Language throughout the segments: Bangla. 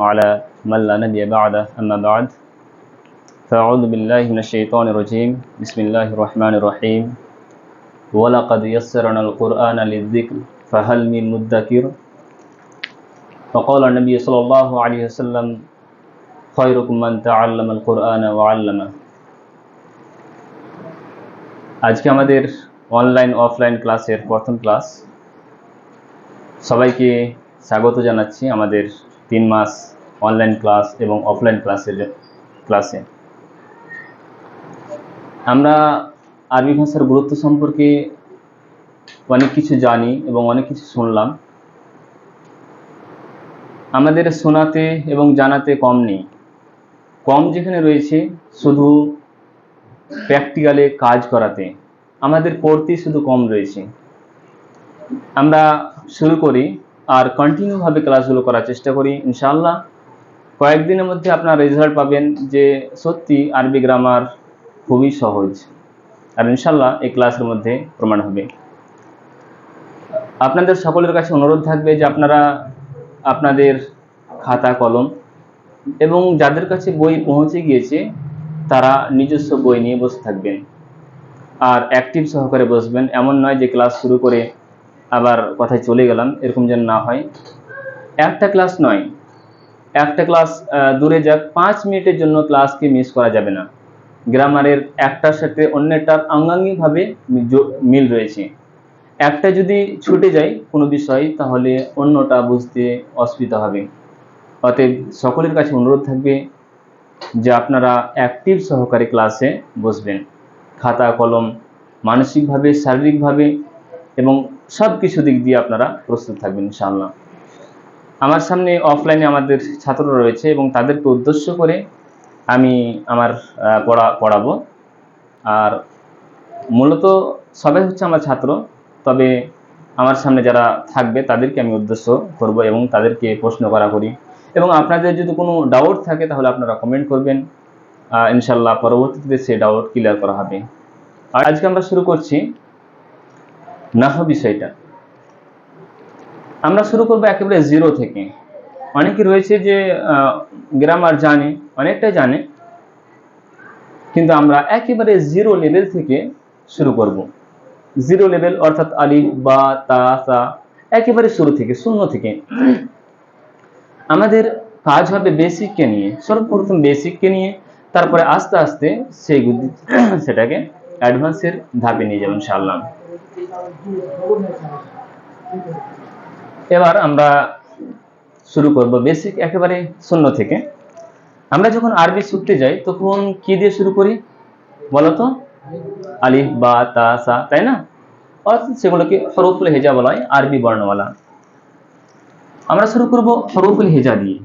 وعلى من لا نبي بعده أما بعد فأعوذ بالله من الشيطان الرجيم بسم الله الرحمن الرحيم ولقد يسرنا القرآن للذكر فهل من مدكر فقال النبي صلى الله عليه وسلم خيركم من تعلم القرآن وعلمه আজকে আমাদের অনলাইন অফলাইন ক্লাসের প্রথম ক্লাস। সবাইকে স্বাগত জানাচ্ছি আমাদের 3 মাস অনলাইন ক্লাস এবং অফলাইন ক্লাসে। আমরা আরবি ভাষার গুরুত্ব সম্পর্কে অনেক কিছু জানি এবং অনেক কিছু শুনলাম। আমাদের শোনাতে এবং জানাতে কম নেই, কম যেখানে রয়েছে শুধু প্র্যাকটিক্যালে কাজ করাতে আমাদের পড়তে শুধু কম রয়েছে। আমরা শুরু করি আর কন্টিনিউভাবে ক্লাসগুলো করার চেষ্টা করি। ইনশাআল্লাহ কয়েকদিনের মধ্যে আপনারা রেজাল্ট পাবেন যে সত্যি আরবি গ্রামার খুবই সহজ, আর ইনশাআল্লাহ এই ক্লাসের মধ্যে প্রমাণ হবে। আপনাদের সকলের কাছে অনুরোধ থাকবে যে আপনারা আপনাদের খাতা কলম এবং যাদের কাছে বই পৌঁছে গিয়েছে তারা নিজস্ব বই নিয়ে বসে থাকবেন আর অ্যাক্টিভ সহকারে বসবেন। এমন নয় যে ক্লাস শুরু করে আবার কথায় চলে গেলাম, এরকম যেন না হয়। একটা ক্লাস নয়, একটা ক্লাস দূরে যাক, 5 মিনিটের জন্য ক্লাসকে মিস করা যাবে না। গ্রামারের একটার সাথে অন্যটার অঙ্গাঙ্গিভাবে মিল রয়েছে। একটা যদি ছুটে যায় কোনো বিষয় তাহলে অন্যটা বুঝতে অসুবিধা হবে। অতএব সকলের কাছে অনুরোধ থাকবে যে আপনারা অ্যাক্টিভ সহকারে ক্লাসে বসবেন, খাতা কলম মানসিকভাবে শারীরিকভাবে এবং সব কিছু দিক দিয়ে আপনারা প্রস্তুত থাকবেন ইনশাআল্লাহ। আমার সামনে অফলাইনে আমাদের ছাত্ররা রয়েছে এবং তাদেরকে উদ্দেশ্য করে আমি আমার পড়াবো। আর মূলত সবাই হচ্ছে আমার ছাত্র, তবে আমার সামনে যারা থাকবে তাদেরকে আমি উদ্দেশ্য করব এবং তাদেরকে প্রশ্ন করি। এবং আপনাদের যদি কোনো ডাউট থাকে তাহলে আপনারা কমেন্ট করবেন, ইনশাআল্লাহ পরবর্তীতে সেই ডাউট ক্লিয়ার করা হবে। আর আজকে আমরা শুরু করছি নাহু বিষয়টা। আমরা শুরু করব একেবারে জিরো থেকে। অনেকে রয়েছে যে গ্রামার জানে, অনেকটাই জানে, কিন্তু আমরা একেবারে জিরো লেভেল থেকে শুরু করব। জিরো লেভেল অর্থাৎ আলিফ বা তা সা, একেবারে শুরু থেকে, শূন্য থেকে। আমাদের কাজ হবে বেসিককে নিয়ে, সর্বপ্রথম বেসিককে নিয়ে, তারপরে আস্তে আস্তে সেটাকে অ্যাডভান্সের ধাপে নিয়ে যাবেন ইনশাআল্লাহ। এবার আমরা শুরু করব বেসিক একেবারে শূন্য থেকে। আমরা যখন আরবি শিখতে যাই তখন কি দিয়ে শুরু করি বলতো? আলিফ বা তা সা, তাই না? অর্থাৎ সেগুলোকে হরফুল হেজা বলা হয়, আরবি বর্ণমালা। আমরা শুরু করব হরফুল হেজা দিয়ে।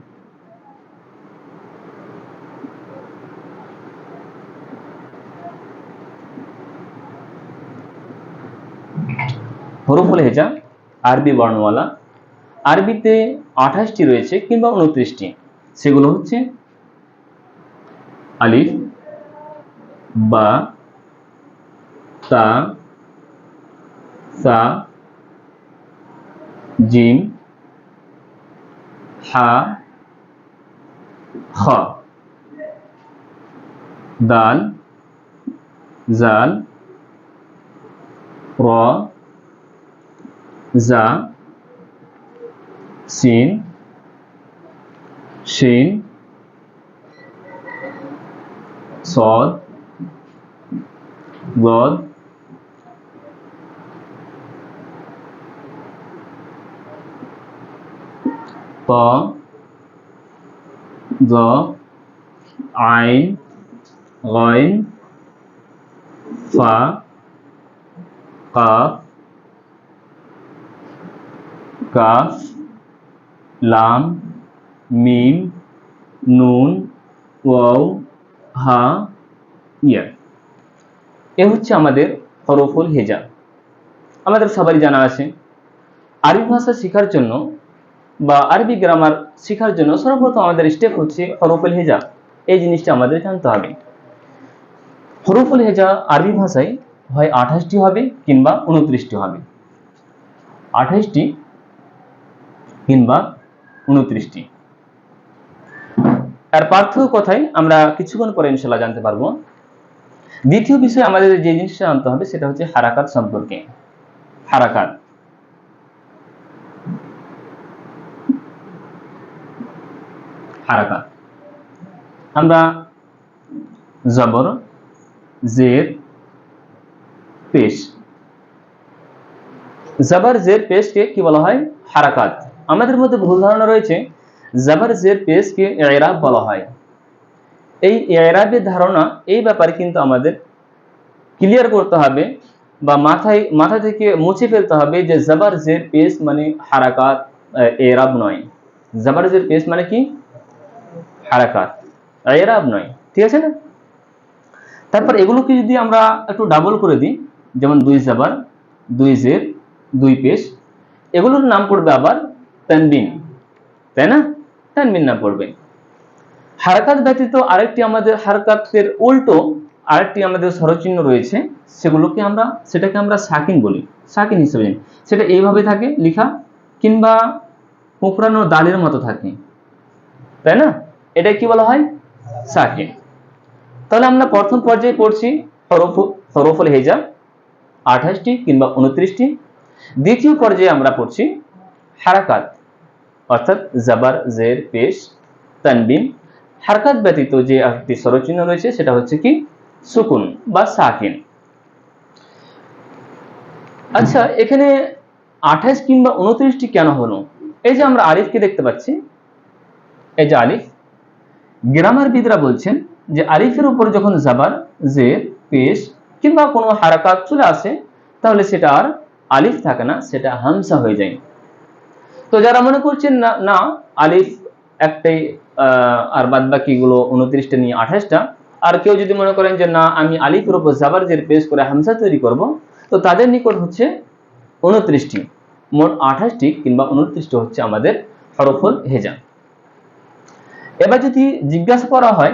হরফুল হেজা আরবি বর্ণমালা। আরবিতে 28টি রয়েছে কিংবা 29টি। সেগুলো হচ্ছে আলিফ, বা, তা, সা, জিম, হা, খ, দাল, জাল, র, জা, সিন, শিন, সদ, গদ, ত, জ, আইন, গইন, ফা, কাফ, কাফ, লাম, মিম, নুন, ওয়াও, হা, ইয়া। এ হচ্ছে আমাদের হরফুল হেজা। আমাদের সবারই জানা আছে আরবি ভাষা শেখার জন্য বা আরবি গ্রামার শেখার জন্য সর্বপ্রথম আমাদের স্টেপ হচ্ছে হরফুল হেজা। এই জিনিসটা আমাদের জানতে হবে। হরফুল হেজা আরবি ভাষায় হয় 28টি হবে কিংবা 29টি হবে। 28টি কিংবা 29টি। আর পার্থক্য কথাই আমরা কিছুক্ষণ পরে ইনশাআল্লাহ জানতে পারবো। দ্বিতীয় বিষয় আমাদের যে জিনিসটা জানতে হবে সেটা হচ্ছে হারাকাত সম্পর্কে। হারাকাত, হারাকাত আমরা জবর, জের, পেশ, জবর জের পেশকে কি বলা হয়? হারাকাত। আমাদের মধ্যে ভুল ধারণা রয়েছে জবর জের পেশকে ইরাব বলা হয়। এই ইরাবের ধারণা, এই ব্যাপারে কিন্তু আমাদের ক্লিয়ার করতে হবে বা মাথা থেকে মুছে ফেলতে হবে যে জবর জের পেশ মানে হারাকাত, ইরাব নয়। জবর জের পেশ মানে কি? হারাকাত, ইরাব নয়। ঠিক আছে না? তারপর এগুলোকে যদি আমরা একটু ডাবল করে দিই, যেমন দুই জবর, দুই জের, দুই পেশ, এগুলোর নাম পড়বে আবার তানবিন, তাই না? তানবিন নাম পড়বে। হারাকাত ব্যতীত আরেকটি আমাদের হারাকাতের উল্টো আরেকটি আমাদের স্বরচিহ্ন রয়েছে, সেটাকে আমরা সাকিন বলি, সাকিন হিসেবে। সেটা এইভাবে থাকে লেখা, কিংবা কোঁকড়ানো দালের মতো থাকে, তাই না? এটা কি বলা হয়? সাকিন। তাহলে আমরা প্রথম পর্যায়ে পড়ছি হরফুল হেজা 28টি কিংবা 29টি। দ্বিতীয় পর্যায়ে আমরা পড়ছি হারাকাত, অর্থাৎ জবর, জের, পেশ, তানবিন। হারকাত ব্যতীত যে একটি স্বরচিহ্ন রয়েছে সেটা হচ্ছে কি? সুকুন বা সাকিন। আচ্ছা, এখানে 28 কিংবা 29টি কেন হলো? এই যে আমরা আলিফকে দেখতে পাচ্ছি, এই যে আলিফ, গ্রামারবিদরা বলছেন যে আলিফের উপর যখন জবর, জের, পেশ কিংবা কোনো হারাকাত চলে আসে তাহলে সেটা আর আলিফ থাকে না, সেটা হামজা হয়ে যায়। তো যারা মনে করছেন না আলিফ একটাই আর বাদ বাকিগুলো 29টা নিয়ে 28টা, আর কেউ যদি মনে করেন যে না আমি আলিফের উপর জবর জের পেশ করে হামজা তৈরি করব, তো তাদের নিকট হচ্ছে 29টি। মোট 28টি কিংবা 29টি হচ্ছে আমাদের হরফুল হেজা। এবার যদি জিজ্ঞাসা করা হয়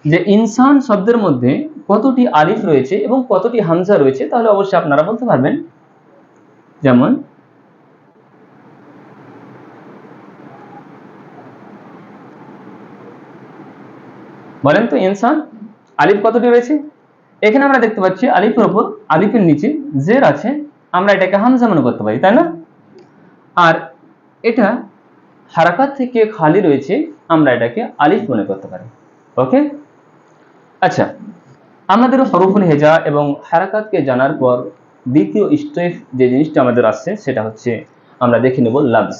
যে ইনসান শব্দের মধ্যে কতটি আলিফ রয়েছে এবং কতটি হামজা রয়েছে, তাহলে অবশ্যই আপনারা বলতে পারবেন। যেমন বলেন তো ইনসান আলিফ কতটি রয়েছে? এখানে আমরা দেখতে পাচ্ছি আলিফের উপর, আলিফের নিচে জের আছে, আমরা এটাকে হামজা মনে করতে পারি, তাই না? আর এটা হারাকাত থেকে খালি রয়েছে, আমরা এটাকে আলিফ মনে করতে পারি। ওকে, আচ্ছা, আমাদের হরফুল হেজা এবং হারাকাতকে জানার পর দ্বিতীয় স্টেপ যে জিনিসটা আমাদের আসছে সেটা হচ্ছে আমরা দেখে নেব লফজ।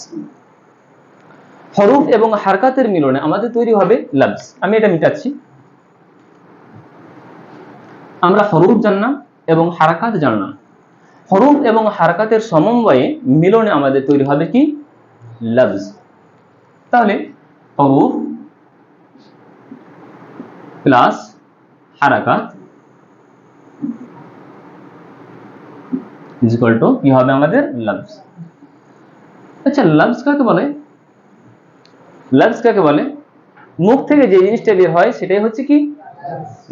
হরফ এবং হারকাতের মিলনে আমাদের তৈরি হবে লফজ। আমি এটা মিটাচ্ছি। আমরা হরফ জানলাম এবং হারাকাত জানলাম। হরফ এবং হারকাতের সমন্বয়ে মিলনে আমাদের তৈরি হবে কি? লফজ। তাহলে হরফ প্লাস হারাকাত ইজ ইকুয়াল টু কি হবে? আমাদের লফজ। আচ্ছা, লফজ কাকে বলে? লফজ কাকে বলে? মুখ থেকে যে জিনিসটা বের হয় সেটাই হচ্ছে কি?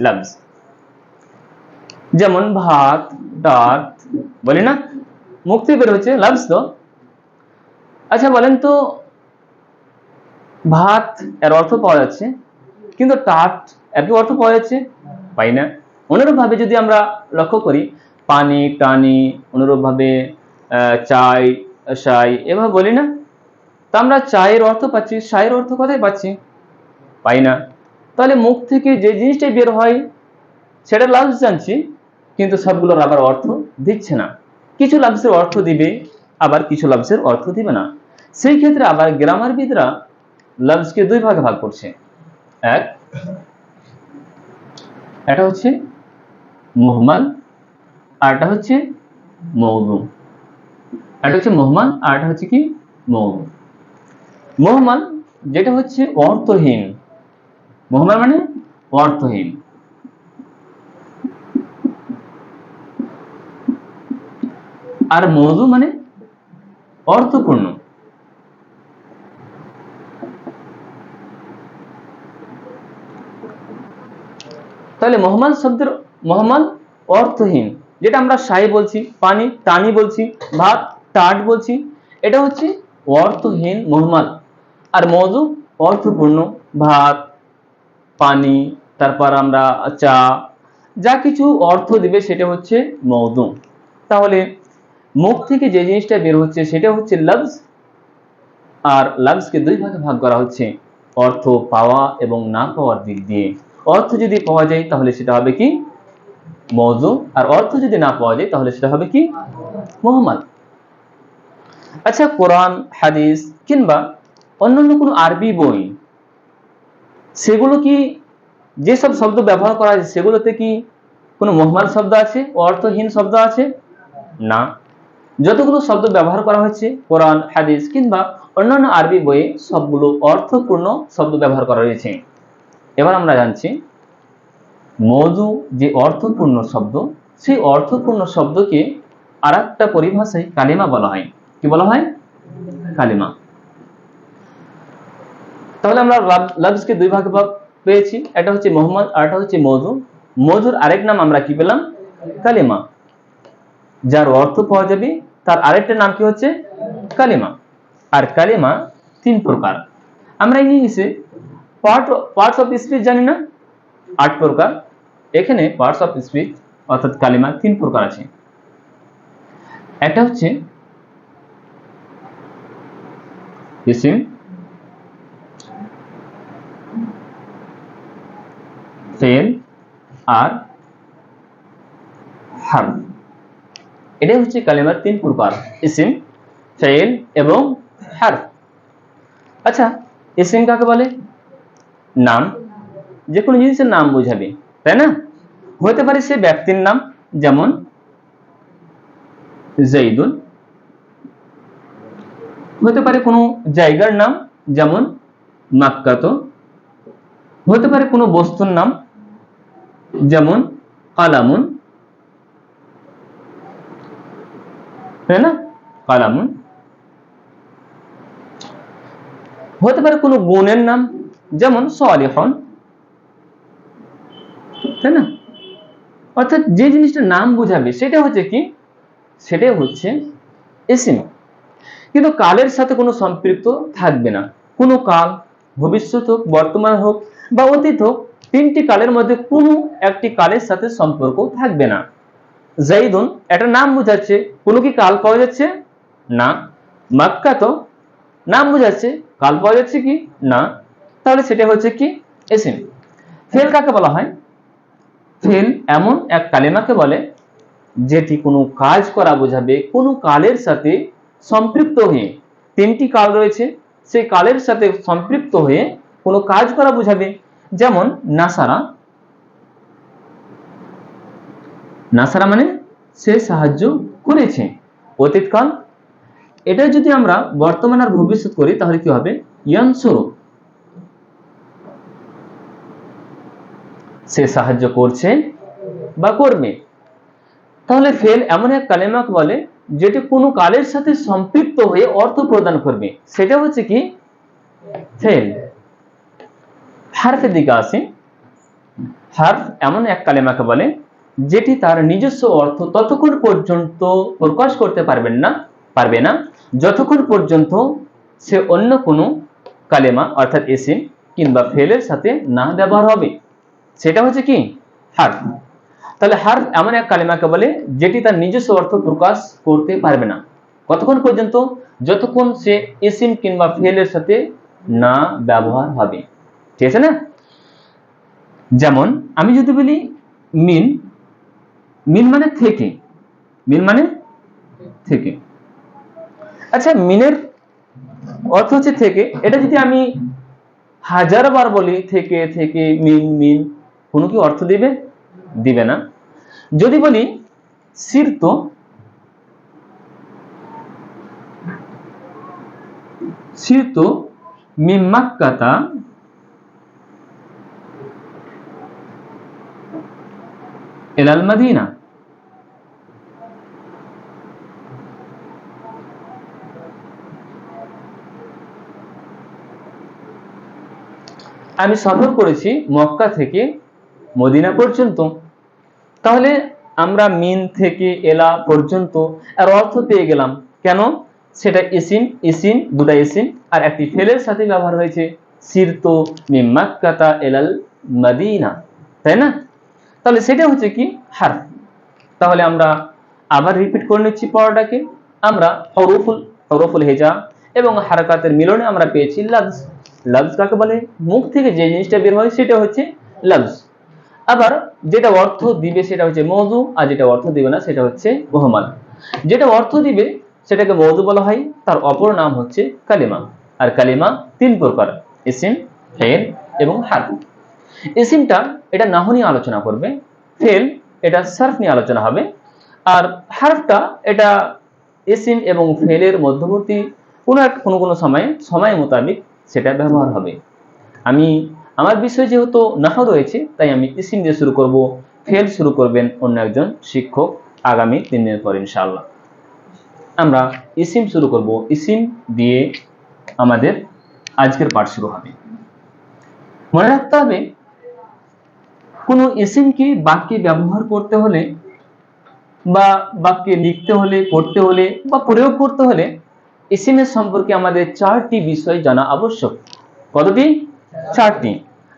লফজ। যেমন ভাত, ডাল বলি না, মুখ থেকে বের হচ্ছে, লফজ তো। আচ্ছা বলেন তো, ভাত এর অর্থ পাওয়া যাচ্ছে, কিন্তু টাট এর কি অর্থ পাওয়া যাচ্ছে? পাই না। অনুরূপ ভাবে যদি আমরা লক্ষ্য করি, পানি, টানি, অনুরূপ ভাবে চাই, শাই, এভাবে বলি না, তা আমরা চায়ের অর্থ পাচ্ছি, শায়ের অর্থ কোথায় পাচ্ছি? পাই না। তাহলে মুখ থেকে যে জিনিসটাই বের হয় সেটা লফজ জানছি, কিন্তু সবগুলোর আবার অর্থ দিচ্ছে না। কিছু লফজের অর্থ দিবে, আবার কিছু লফজের অর্থ দিবে না। সেই ক্ষেত্রে আবার গ্রামারবিদরা লফজকে দুই ভাগে ভাগ করছে। এটা হচ্ছে মুহমাল, আর এটা হচ্ছে মওদু। এটা হচ্ছে মুহমাল, আর এটা হচ্ছে কি? মওদু। মুহমাল যেটা হচ্ছে অর্থহীন, মুহমাল মানে অর্থহীন। আর মওদু মানে অর্থপূর্ণ। তাহলে মুহমাল শব্দের মুহমাল অর্থহীন, যেটা আমরা শাই বলছি, পানি, টানি বলছি, ভাত, টাট বলছি, এটা হচ্ছে অর্থহীন মুহমাল। আর মওদু অর্থপূর্ণ, ভাত, পানি, তারপর আমরা চা, যা কিছু অর্থ দিবে সেটা হচ্ছে মওদু। তাহলে মুখ থেকে যে জিনিসটা বের হচ্ছে সেটা হচ্ছে লফজ, আর লফজকে দুই ভাগে ভাগ করা হচ্ছে, অর্থ পাওয়া এবং না পাওয়ার দিক দিয়ে। অর্থ যদি পাওয়া যায় তাহলে সেটা হবে কি মওদু, আর অর্থ যদি না পাওয়া যায় তাহলে সেটা হবে কি মুহম্মদ। আচ্ছা, কোরআন, হাদিস কিংবা অন্যান্য কোনো আরবি বই, সেগুলো কি যেসব শব্দ ব্যবহার করা হয় সেগুলোতে কি কোনো মুহম্মদ শব্দ আছে, অর্থহীন শব্দ আছে? না। যতগুলো শব্দ ব্যবহার করা হয়েছে কোরআন, হাদিস কিংবা অন্যান্য আরবি বইয়ে সবগুলো অর্থপূর্ণ শব্দ ব্যবহার করা হয়েছে। এবার আমরা জানছি মওদু যে অর্থপূর্ণ শব্দ, সেই অর্থপূর্ণ শব্দকে আর একটা পরিভাষায় কালিমা বলা হয়। কি বলা হয়? কালিমা। তাহলে আমরা লফজকে দুই ভাগে পেয়েছি, একটা হচ্ছে মুহম্মদ আর একটা হচ্ছে মওদু। মওদুর আরেক নাম আমরা কি পেলাম? কালিমা। যার অর্থ পাওয়া যাবে তার আরেকটা নাম কি হচ্ছে? কালিমা। আর কালিমা তিন প্রকার। আমরা ইংলিশে পার্টস অফ স্পিচ জানি না, 8 প্রকার। এখানে পার্টস অফ স্পিচ অর্থাৎ কালিমা 3 প্রকার আছে। একটা হচ্ছে ইসিম, ফেল আর হারফ। এটাই হচ্ছে কালিমার 3 প্রকার, ইসিম, ফেল এবং হারফ। আচ্ছা, ইসিম কাকে বলে? নাম, যে কোনো জিনিসের নাম বোঝাবে, তাই না? হতে পারে সে ব্যক্তির নাম, যেমন জাইদুন। হতে পারে কোনো জায়গার নাম, যেমন মাক্কাত। হতে পারে কোনো বস্তুর নাম, যেমন কালামুন, তাই না? কালামুন। হতে পারে কোনো গুণের নাম, যেমন সালিহুন, তাই না? অর্থাৎ যে জিনিসটার নাম বোঝাবে সেটা হচ্ছে কি? সেটাই হচ্ছে ইসিম। কিন্তু কালের সাথে কোনো সম্পৃক্ত থাকবে না। কোনো কাল, ভবিষ্যৎ হোক, বর্তমান হোক বা অতীত হোক, 3টি কালের মধ্যে কোনো একটি কালের সাথে সম্পর্ক থাকবে না। জাইদুন একটা নাম বোঝাচ্ছে, কোনো কি কাল পাওয়া যাচ্ছে? না। মক্কা তো নাম বোঝাচ্ছে, কাল পাওয়া যাচ্ছে কি? না। তাহলে সেটা হচ্ছে কি? ইসিম। ফেল কাকে বলা হয়? ফেল এমন এক কালিমাকে বলে যেটি কোনো কাজ করা বোঝাবে, কোনো কালের সাথে সম্পৃক্ত হয়ে। 3টি কাল রয়েছে, সেই কালের সাথে সম্পৃক্ত হয়ে কোনো কাজ করা বোঝাবে, যেমন নাসারা। নাসারা মানে সে সাহায্য করেছে, অতীতকাল। এটা যদি আমরা বর্তমান আর ভবিষ্যৎ করি তাহলে কি হবে? ইয়ানসুরু, সে সাহায্য করছে বা করবে। তাহলে ফেল এমন এক কালিমাকে বলে যেটি কোনো কালের সাথে সম্পৃক্ত হয়ে অর্থ প্রদান করবে, সেটা হচ্ছে কি? ফেল। হারফের দিকে আসে। হারফ এমন এক কালিমাকে বলে যেটি তার নিজস্ব অর্থ ততক্ষণ পর্যন্ত প্রকাশ করতে পারবে না যতক্ষণ পর্যন্ত সে অন্য কোনো কালিমা অর্থাৎ ইসিম কিংবা ফেলের সাথে না ব্যবহার হবে, সেটা হচ্ছে কি? হারফ। তাহলে হারফ এমন এক কালিমাকে বলে যেটি তার নিজস্ব অর্থ প্রকাশ করতে পারবে না। কতক্ষণ পর্যন্ত? যতক্ষণ সে ইসিম কিংবা ফেলের সাথে না ব্যবহার হবে, ঠিক আছে না? যেমন আমি যদি বলি মিন, মিন মানে থেকে, মিন মানে থেকে। আচ্ছা, মিনের অর্থ হচ্ছে থেকে। এটা যদি আমি 1000 বার বলি থেকে থেকে মিন মিন, কোনো কি অর্থ দিবে? দিবে না। যদি বলি সিরতো, সিরতো মিন মাক্কাতা ইলাল মাদিনা, আমি সফর করেছি মক্কা থেকে মদিনা পর্যন্ত। তাহলে আমরা মিন থেকে এলা পর্যন্ত এর অর্থ পেয়ে গেলাম। কেন? সেটা ইসিম, ইসিম দুটা ইসিম আর একটি ফেলের সাথে ব্যবহার হয়েছে, সিরতু মিন মাক্কাতা ইলাল মাদিনা, তাই না? তাহলে সেটা হচ্ছে কি হারফ। তাহলে আমরা আবার রিপিট করে নিচ্ছি পড়াটাকে। আমরা হরফুল হেজা এবং হারাকাতের মিলনে আমরা পেয়েছি লফজ। লফজ কাকে বলে? মুখ থেকে যে জিনিসটা বের হয় সেটা হচ্ছে লফজ। আবার যেটা অর্থ দিবে সেটা হচ্ছে মওযু, আর যেটা অর্থ দিবে না সেটা হচ্ছে মুহমাল। যেটা অর্থ দিবে সেটাকে মওযু বলা হয়, তার অপর নাম হচ্ছে কালিমা। আর কালিমা তিন প্রকার: ইসিম, ফেল এবং হারফ। ইসিমটা এটা নাহু নিয়ে আলোচনা করবে, ফেল এটা সারফ নিয়ে আলোচনা হবে, আর হারফটা এটা ইসিম এবং ফেলের মধ্যবর্তী কোনো সময় মোতাবেক সেটা ব্যবহার হবে। আমার বিষয় যেহেতু নাহু রয়েছে, তাই আমি ইসিম দিয়ে শুরু করব, ফেল শুরু করবেন অন্য একজন শিক্ষক আগামী 3 দিন পর ইনশাআল্লাহ। আমরা ইসিম শুরু করব, ইসিম দিয়ে আমাদের আজকের পাঠ শুরু হবে। মনে রাখতে হবে, কোনো ইসিমকে বাক্যে ব্যবহার করতে হলে বা বাক্যে লিখতে হলে, পড়তে হলে বা প্রয়োগ করতে হলে ইসিমের সম্পর্কে আমাদের 4টি বিষয় জানা আবশ্যক। কতটি? 4টি।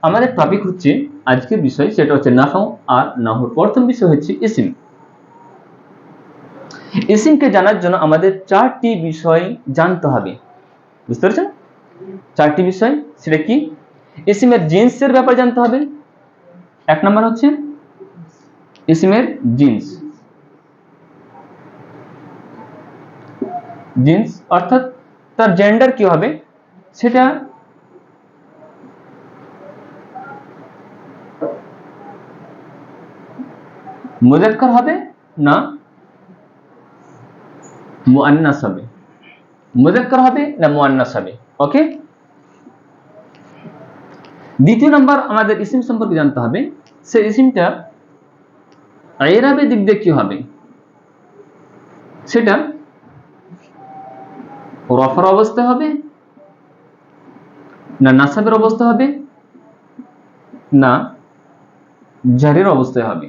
আমাদের টপিক হচ্ছে আজকের বিষয়, সেটা হচ্ছে নাহু। আর নাহুর প্রথম বিষয় হচ্ছে ইসিম। ইসিমকে জানার জন্য আমাদের 4টি বিষয় জানতে হবে। বুঝতে পারছেন? 4টি বিষয়, সেটা কি? ইসিমের জিন্সের ব্যাপারে জানতে হবে। 1 নম্বর হচ্ছে ইসিমের জিন্স। জিন্স অর্থাৎ তার জেন্ডার কি হবে, সেটা মুযাক্কার হবে না মুআন্নাস হবে, মুযাক্কার হবে না মুআন্নাস হবে। ওকে। দ্বিতীয় নাম্বার আমাদের ইসিম সম্পর্কে জানতে হবে, সে ইসিমটা ইরাবের দিক দিয়ে কি হবে, সেটা রফার অবস্থা হবে না নাসাবের অবস্থা হবে না জারের অবস্থায় হবে।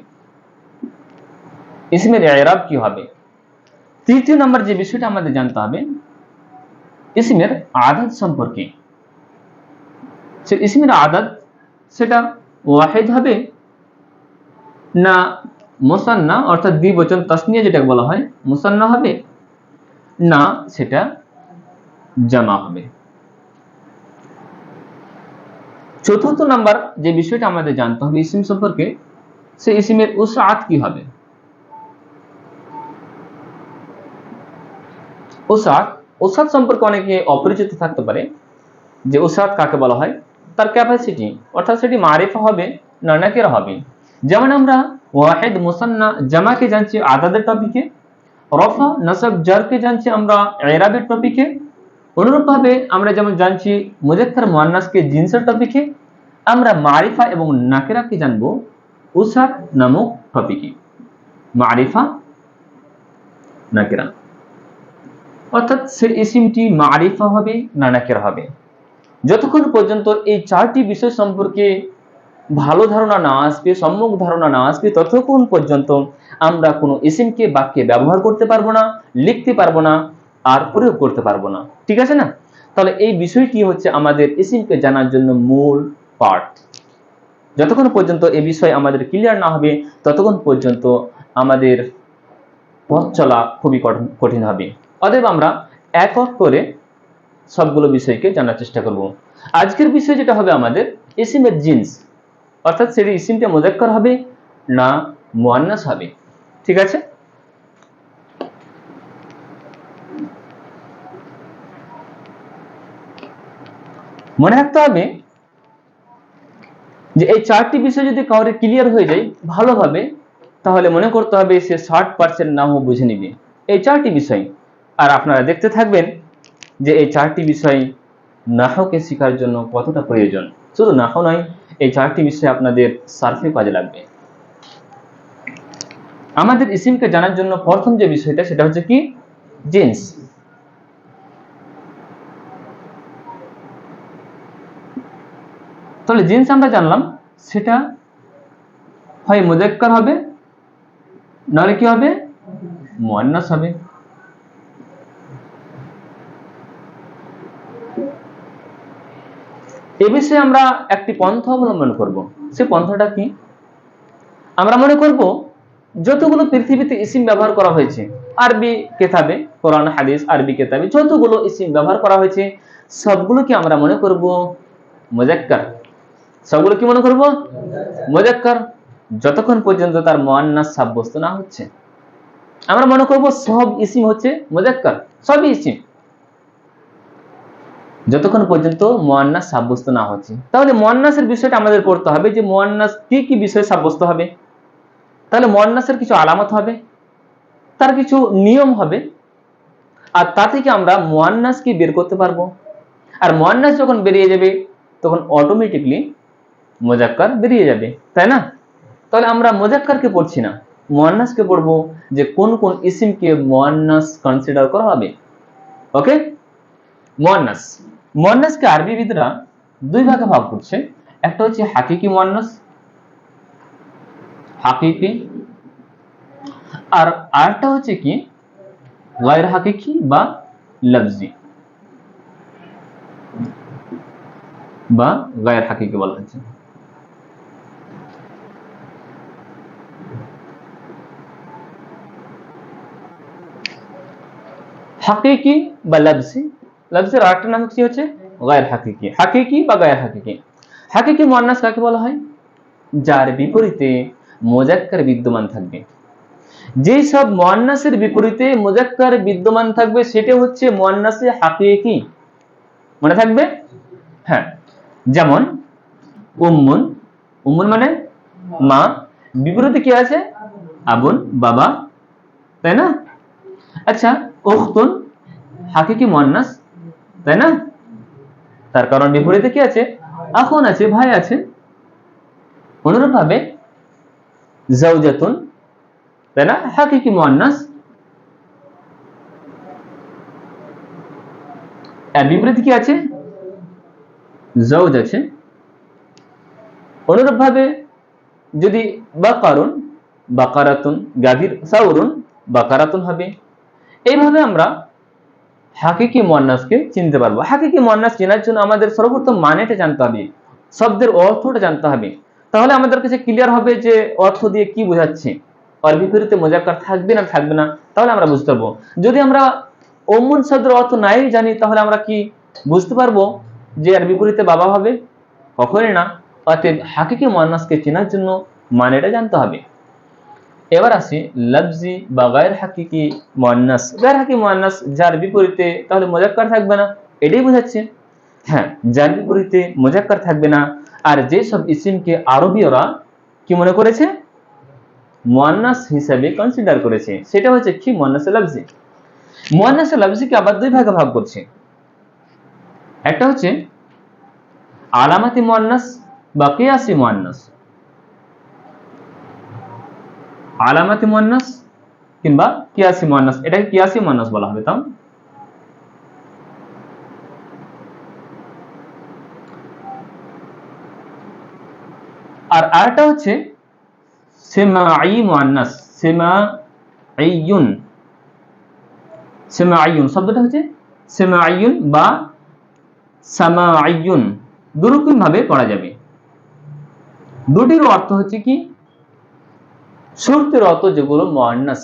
ইসমের ইরাব কি হবে। তৃতীয় নাম্বার যে বিষয়টা আমাদের জানতে হবে, ইসমের আদাদ সম্পর্কে। সে ইসমের আদাদ সেটা ওয়াহিদ হবে না মুসান্না অর্থাৎ দ্বিবচন তাসনিয়া যেটা বলা হয় মুসান্না হবে, না সেটা জামা হবে। চতুর্থ নাম্বার যে বিষয়টা আমাদের জানতে হবে ইসিম সম্পর্কে, সে ইসিমের উসআত কি হবে। উসআত সম্পর্কে অনেকে অপরিচিত থাকতে পারে, যে উসআত কাকে বলা হয়, তার ক্যাপাসিটি, অর্থাৎ সেটি মারিফা হবে না নাকিরা হবে। যেমন আমরা ওয়াহিদ, মুসান্না, জামাকে জানছি আদাদের টপিকে, রফা, নাসব, জারকে জানছি আমরা ইরাবের টপিকে। অনুরূপভাবে আমরা যেমন জানছি মুযাক্কার, মুআন্নাসকে জিনসের টপিকে, আমরা মারিফা এবং নাকিরাকে জানবো উসআত নামক টপিকে। মারিফা, নাকিরা, অর্থাৎ সে ইসিমটি মারিফা হবে না নাকিরা হবে। যতক্ষণ পর্যন্ত এই 4টি বিষয় সম্পর্কে ভালো ধারণা না আসবে, সম্যক ধারণা না আসবে, ততক্ষণ পর্যন্ত আমরা কোনো ইসিমকে বাক্যে ব্যবহার করতে পারবো না, লিখতে পারবো না, আর প্রয়োগ করতে পারবো না। ঠিক আছে না? তাহলে এই বিষয়টি হচ্ছে আমাদের ইসিমকে জানার জন্য মূল পার্ট। যতক্ষণ পর্যন্ত এই বিষয় আমাদের ক্লিয়ার না হবে, ততক্ষণ পর্যন্ত আমাদের পথ চলা খুবই কঠিন হবে। অতএব আমরা এক এক করে সবগুলো বিষয়কে জানার চেষ্টা করব। আজকের বিষয় যেটা হবে আমাদের ইসিমের জিন্স, অর্থাৎ সেটি ইসিমটা মুযাক্কার হবে না মুআন্নাস হবে। ঠিক আছে? মনে রাখতে হবে যে এই 4টি বিষয় যদি কাউরে ক্লিয়ার হয়ে যায় ভালোভাবে, তাহলে মনে করতে হবে সে 60% নাহু বুঝে নিবে, এই 4টি বিষয়। আর আপনারা দেখতে থাকবেন যে এই 4টি বিষয় নাহকে শেখার জন্য কতটা প্রয়োজন। শুধু নাহু নয়, এই 4টি বিষয় আপনাদের সার্ফে কাজে লাগবে। আমাদের ইসিমকে জানার জন্য প্রথম যে বিষয়টা সেটা হচ্ছে কি জিন্স। তাহলে জিন্স আমরা জানলাম, সেটা হয় মুযাক্কার হবে নাহলে কি হবে মুআন্নাস হবে। এ বিষয়ে আমরা একটি পন্থা অবলম্বন করব। সে পন্থাটা কি? আমরা মনে করব যতগুলো পৃথিবীতে ইসিম ব্যবহার করা হয়েছে, আরবি কেতাবে, কোরআন হাদিস আরবি কেতাবে যতগুলো ইসিম ব্যবহার করা হয়েছে সবগুলোকে আমরা মনে করব মুযাক্কার। সবগুলো কি মনে করব? মুযাক্কার। যতক্ষণ পর্যন্ত তার মুআন্নাস সাব্যস্ত না হচ্ছে আমরা মনে করব সব ইসিম হচ্ছে মুযাক্কার, সবই ইসিম, যতক্ষণ পর্যন্ত মুআন্নাস সাব্যস্ত না হচ্ছে। তাহলে মুআন্নাসের বিষয়টা আমাদের পড়তে হবে যে মুআন্নাস কি কি বিষয়ে সাব্যস্ত হবে। তাহলে মুআন্নাসের কিছু আলামত হবে, তার কিছু নিয়ম হবে, আর তা থেকে আমরা মুআন্নাসকে বের করতে পারবো। আর মুআন্নাস যখন বেরিয়ে যাবে তখন অটোমেটিকলি মুযাক্কার বেরিয়ে যাবে, তাই না? তাহলে আমরা মুযাক্কারকে পড়ছি না, মুআন্নাসকে পড়বো, যে কোন কোন ইসিমকে মুআন্নাস কনসিডার করা হবে। ওকে, মুআন্নাস। মুআন্নাসকে আরবিবিদরা দুই ভাগে ভাগ করছে। একটা হচ্ছে হাকিকি মুআন্নাস, হাকিকি, আর আরেকটা হচ্ছে কি গায়র হাকিকি বা লফজি বা গায়র হাকিকি বলা হচ্ছে। হাকিকি বা লফজি, লফজের আরেকটা নাম কি হচ্ছে গায়র হাকিকি। হাকিকি বা গায়র হাকিকি। হাকিকি মুআন্নাস কাকে বলা হয়? যার বিপরীতে মুযাক্কার বিদ্যমান থাকবে। যেই সব মুআন্নাসের বিপরীতে মুযাক্কার বিদ্যমান থাকবে সেটা হচ্ছে মুআন্নাসে হাকিকি। মনে থাকবে? হ্যাঁ, যেমন উম্মুন, উম্মুন মানে মা, বিপরীতে কি আছে? আবুন, বাবা, তাই না? আচ্ছা, উখতুন হাকিকি মুআন্নাস, তাই না? তার কারণ বিপরীতে কি আছে? আখুন আছে, ভাই আছে। অনুরূপভাবে যাওজাতুন, তাই না? হাকিকি মুআন্নাস। এর বিপরীতে কি আছে? যাওজ আছে। অনুরূপভাবে যদি বাকারুন, বাকারাতুন, গাভীর, সাউরুন, বাকারাতুন হবে। এইভাবে আমরা হাকিকি মুআন্নাসকে চিনতে পারবো। হাকিকি মুআন্নাস চেনার জন্য আমাদের সর্বপ্রথম মানেটা জানতে হবে, শব্দের অর্থটা জানতে হবে। তাহলে আমাদের কাছে ক্লিয়ার হবে যে অর্থ দিয়ে কি বোঝাচ্ছে, আর বিপরীতে মুযাক্কার থাকবে না থাকবে না, তাহলে আমরা বুঝতে পারবো। যদি আমরা উম্মুন শব্দের অর্থ নাই জানি তাহলে আমরা কি বুঝতে পারবো যে এর বিপরীতে বাবা হবে? কখনোই না। অতএব হাকিকি মুআন্নাসকে চেনার জন্য মানেটা জানতে হবে। এবার আসি লফজি বা গায়র হাকিকি মুআন্নাস। গায়র হাকিকি মুআন্নাস যার বিপরীতে তাহলে মুযাক্কার থাকবে না, এটাই বোঝাচ্ছে। হ্যাঁ, যার বিপরীতে মুযাক্কার থাকবে না। আর যে সব ইসিমকে আরবীয়রা কি মনে করেছে? মুআন্নাস হিসেবে কনসিডার করেছে, সেটা হচ্ছে কি মুআন্নাসে লফজি। মুআন্নাসে লফজিকে আবার দুই ভাগে ভাগ করছে। একটা হচ্ছে আলামাতি মুআন্নাস বা কিয়াসি মুআন্নাস। আলামাতি মুআন্নাস কিংবা কিয়াসি মুআন্নাস, এটাকে কিয়াসি মুআন্নাস বলা হবে। তাও আর আরেকটা হচ্ছে সিমাঈ মুআন্নাস। সিমাঈয়ুন, সিমাঈয়ুন শব্দটা হচ্ছে সিমাঈয়ুন বা সামাঈয়ুন, দুরকম ভাবে পড়া যাবে। দুটির অর্থ হচ্ছে কি? শুরুতের অর্থ যেগুলো মুআন্নাস,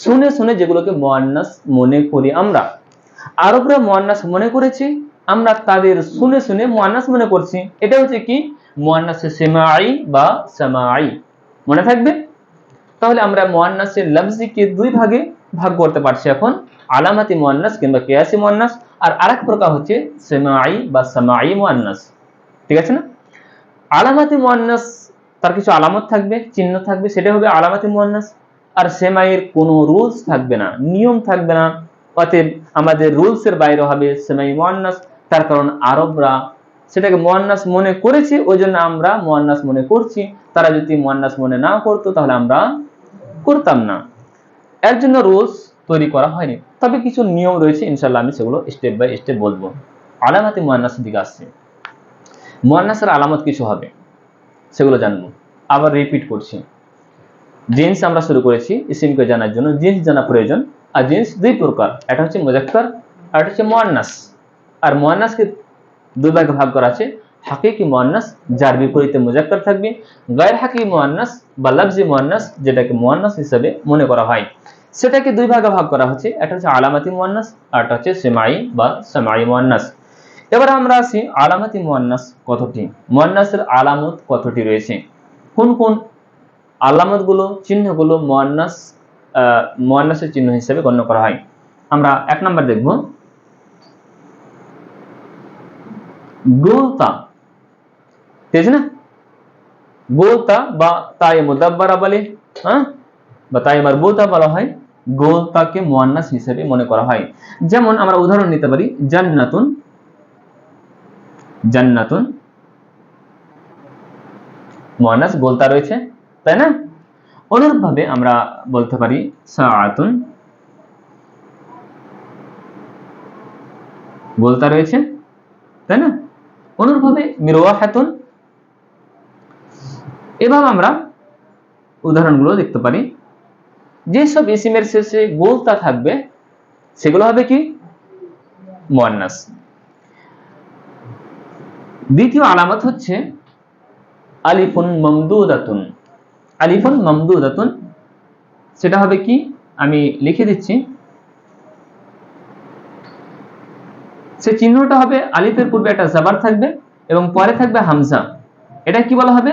শুনে শুনে যেগুলোকে মুআন্নাস মনে করি আমরা, আরবরা মুআন্নাস মনে করেছে, আমরা তাদের শুনে শুনে মুআন্নাস মনে করছি। এটা হচ্ছে কি? মুআন্নাসে সিমাঈ বা সামাঈ। মনে থাকবে? তাহলে আমরা মুআন্নাসের লফজিকে দুই ভাগে ভাগ করতে পারছি এখন, আলামাতি মুআন্নাস কিংবা কিয়াসি মুআন্নাস, আর আরেক প্রকার হচ্ছে সিমাঈ বা সামাঈ মুআন্নাস। ঠিক আছে না? আলামাতি মুআন্নাস তার কিছু আলামত থাকবে, চিহ্ন থাকবে, সেটা হবে আলামাতি মুআন্নাস। আর সেমাইয়ের কোনো রুলস থাকবে না, নিয়ম থাকবে না। অতএব আমাদের রুলসের বাইরে হবে সেমাই মুআন্নাস। তার কারণ আরবরা সেটাকে মুআন্নাস মনে করেছে, ওই জন্য আমরা মুআন্নাস মনে করছি। তারা যদি মুআন্নাস মনে না করতো তাহলে আমরা করতাম না। এর জন্য রুলস তৈরি করা হয়নি, তবে কিছু নিয়ম রয়েছে, ইনশাআল্লাহ আমি সেগুলো স্টেপ বাই স্টেপ বলবো। আলামাতি মুআন্নাসের দিকে আসছে। মুআন্নাসের আলামত কিছু হবে, সেগুলো জানবো। আবার রিপিট করছি, জিন্স আমরা শুরু করেছি ইসিমকে জানার জন্য। জিন্স জানা প্রয়োজন। আর জিন্স দুই প্রকার, একটা হচ্ছে মুযাক্কার আর একটা হচ্ছে মুআন্নাস। আর মুআন্নাসকে দুই ভাগে ভাগ করা আছে, হাকিকি মুয়ান্নাস যার বিপরীতে মুজাক্কার থাকবে, গায়র হাকিকি মুয়ান্নাস বা লাফজি মুয়ান্নাস যেটাকে মুয়ান্নাস হিসেবে মনে করা হয়, সেটাকে দুই ভাগে ভাগ করা হচ্ছে। একটা হচ্ছে আলামাতি মুয়ান্নাস আর একটা হচ্ছে সিমাই বা সামাই মুয়ান্নাস। এবার আমরা আসি আলামাতি মুয়ান্নাস কতটি, মুয়ান্নাসের আলামত কতটি রয়েছে, কোন কোন আলামতগুলো চিহ্নগুলো মুয়ান্নাসের চিহ্ন হিসেবে গণ্য করা হয়। আমরা এক নাম্বার দেখব গোলতা, ঠিক আছে না, গোলতা বা তায়ে মুদাব্বারা বলে, বা তায়ে মারবুতা বলা হয়, গোলতাকে মুয়ান্নাস হিসেবে মনে করা হয়। যেমন আমরা উদাহরণ নিতে পারি জান্নাতুন, জান্নাতুন মুয়ান্নাস গোলতা রয়েছে, তাই না? অনুরূপভাবে আমরা বলতে পারি সাআতুন, গোলতা রয়েছে, তাই না? অনুরূপভাবে মিরওয়াহাতুন। এভাবে আমরা উদাহরণগুলো দেখতে পারি। যেসব ইসিমের শেষে গোলতা থাকবে সেগুলো হবে কি মুয়ান্নাস। দ্বিতীয় আলামত হচ্ছে আলিফুন মামদুদাতুন, আলিফুন মামদুদাতুন, সেটা হবে কি আমি লিখে দিচ্ছি, সে চিহ্নটা হবে আলিফের পূর্বে একটা জাবার থাকবে এবং পরে থাকবে হামজা, এটা কি বলা হবে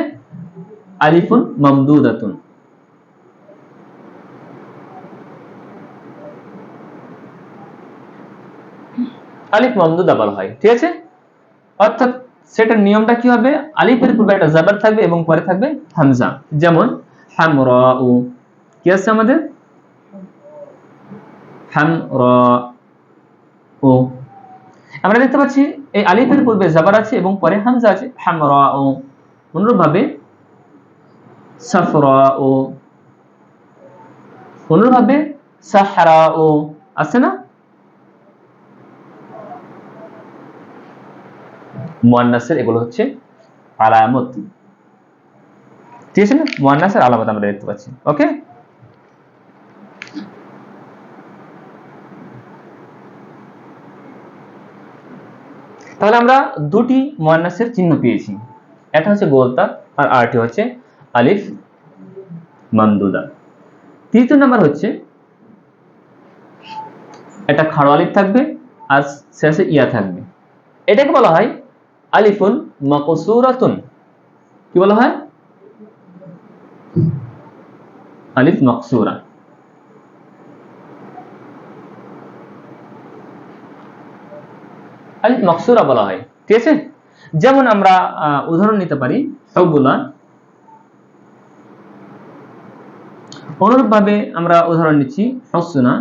আলিফুন মামদুদাতুন। আলিফ মামদুদা বলা হয়, ঠিক আছে? অর্থাৎ সেটার নিয়মটা কি হবে, আলিফের পূর্বে একটা জাবার থাকবে এবং পরে থাকবে হামজা। যেমন হামরাউ, কি আছে আমাদের হামরাউ, আমরা দেখতে পাচ্ছি এই আলিফের পূর্বে জাবার আছে এবং পরে হামজা আছে, হামরাউ। অনুরূপভাবে সাফরাউ, অনুরূপভাবে সাহরাউ, আছে না? মুয়ান্নাসের এগুলো হচ্ছে আলামত, ঠিক আছে না? মুয়ান্নাসের আলামত আমরা দেখতে পাচ্ছি। ওকে, তাহলে আমরা দুটি মুয়ান্নাসের চিহ্ন পেয়েছি, একটা হচ্ছে গোলতা আর আরেকটি হচ্ছে আলিফ মামদুদা। তৃতীয় নাম্বার হচ্ছে একটা খাড়া আলিফ থাকবে আর শেষে ইয়া থাকবে, এটাকে বলা হয় আলিফুন মাকসুরাতুন। কি বলা হয়? আলিফ মাকসুরা। আলিফ মাকসুরা বলা হয়, ঠিক আছে? যেমন আমরা উদাহরণ নিতে পারি হুবুলা। অনুরূপভাবে আমরা উদাহরণ নিচ্ছি হুসনা।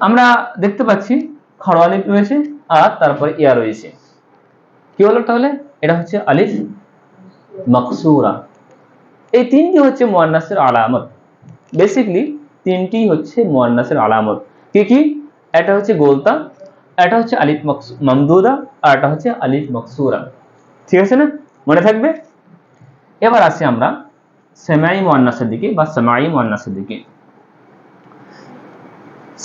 আমরা দেখতে পাচ্ছি খাড়া আলিফ রয়েছে আর তারপরে ইয়া রয়েছে, কি হলো তাহলে? এটা হচ্ছে আলিফ মাকসুরা। এই তিনটি হচ্ছে মুয়ান্নাসের আলামত। বেসিক্যালি তিনটি হচ্ছে মুয়ান্নাসের আলামত। কি কি? এটা হচ্ছে গোলতা, এটা হচ্ছে আলিফ মামদুদা আর এটা হচ্ছে আলিফ মাকসুরা, ঠিক আছে না? মনে থাকবে। এবার আসি আমরা সামাই মুয়ান্নাসের দিকে বা সামাই মুয়ান্নাসের দিকে।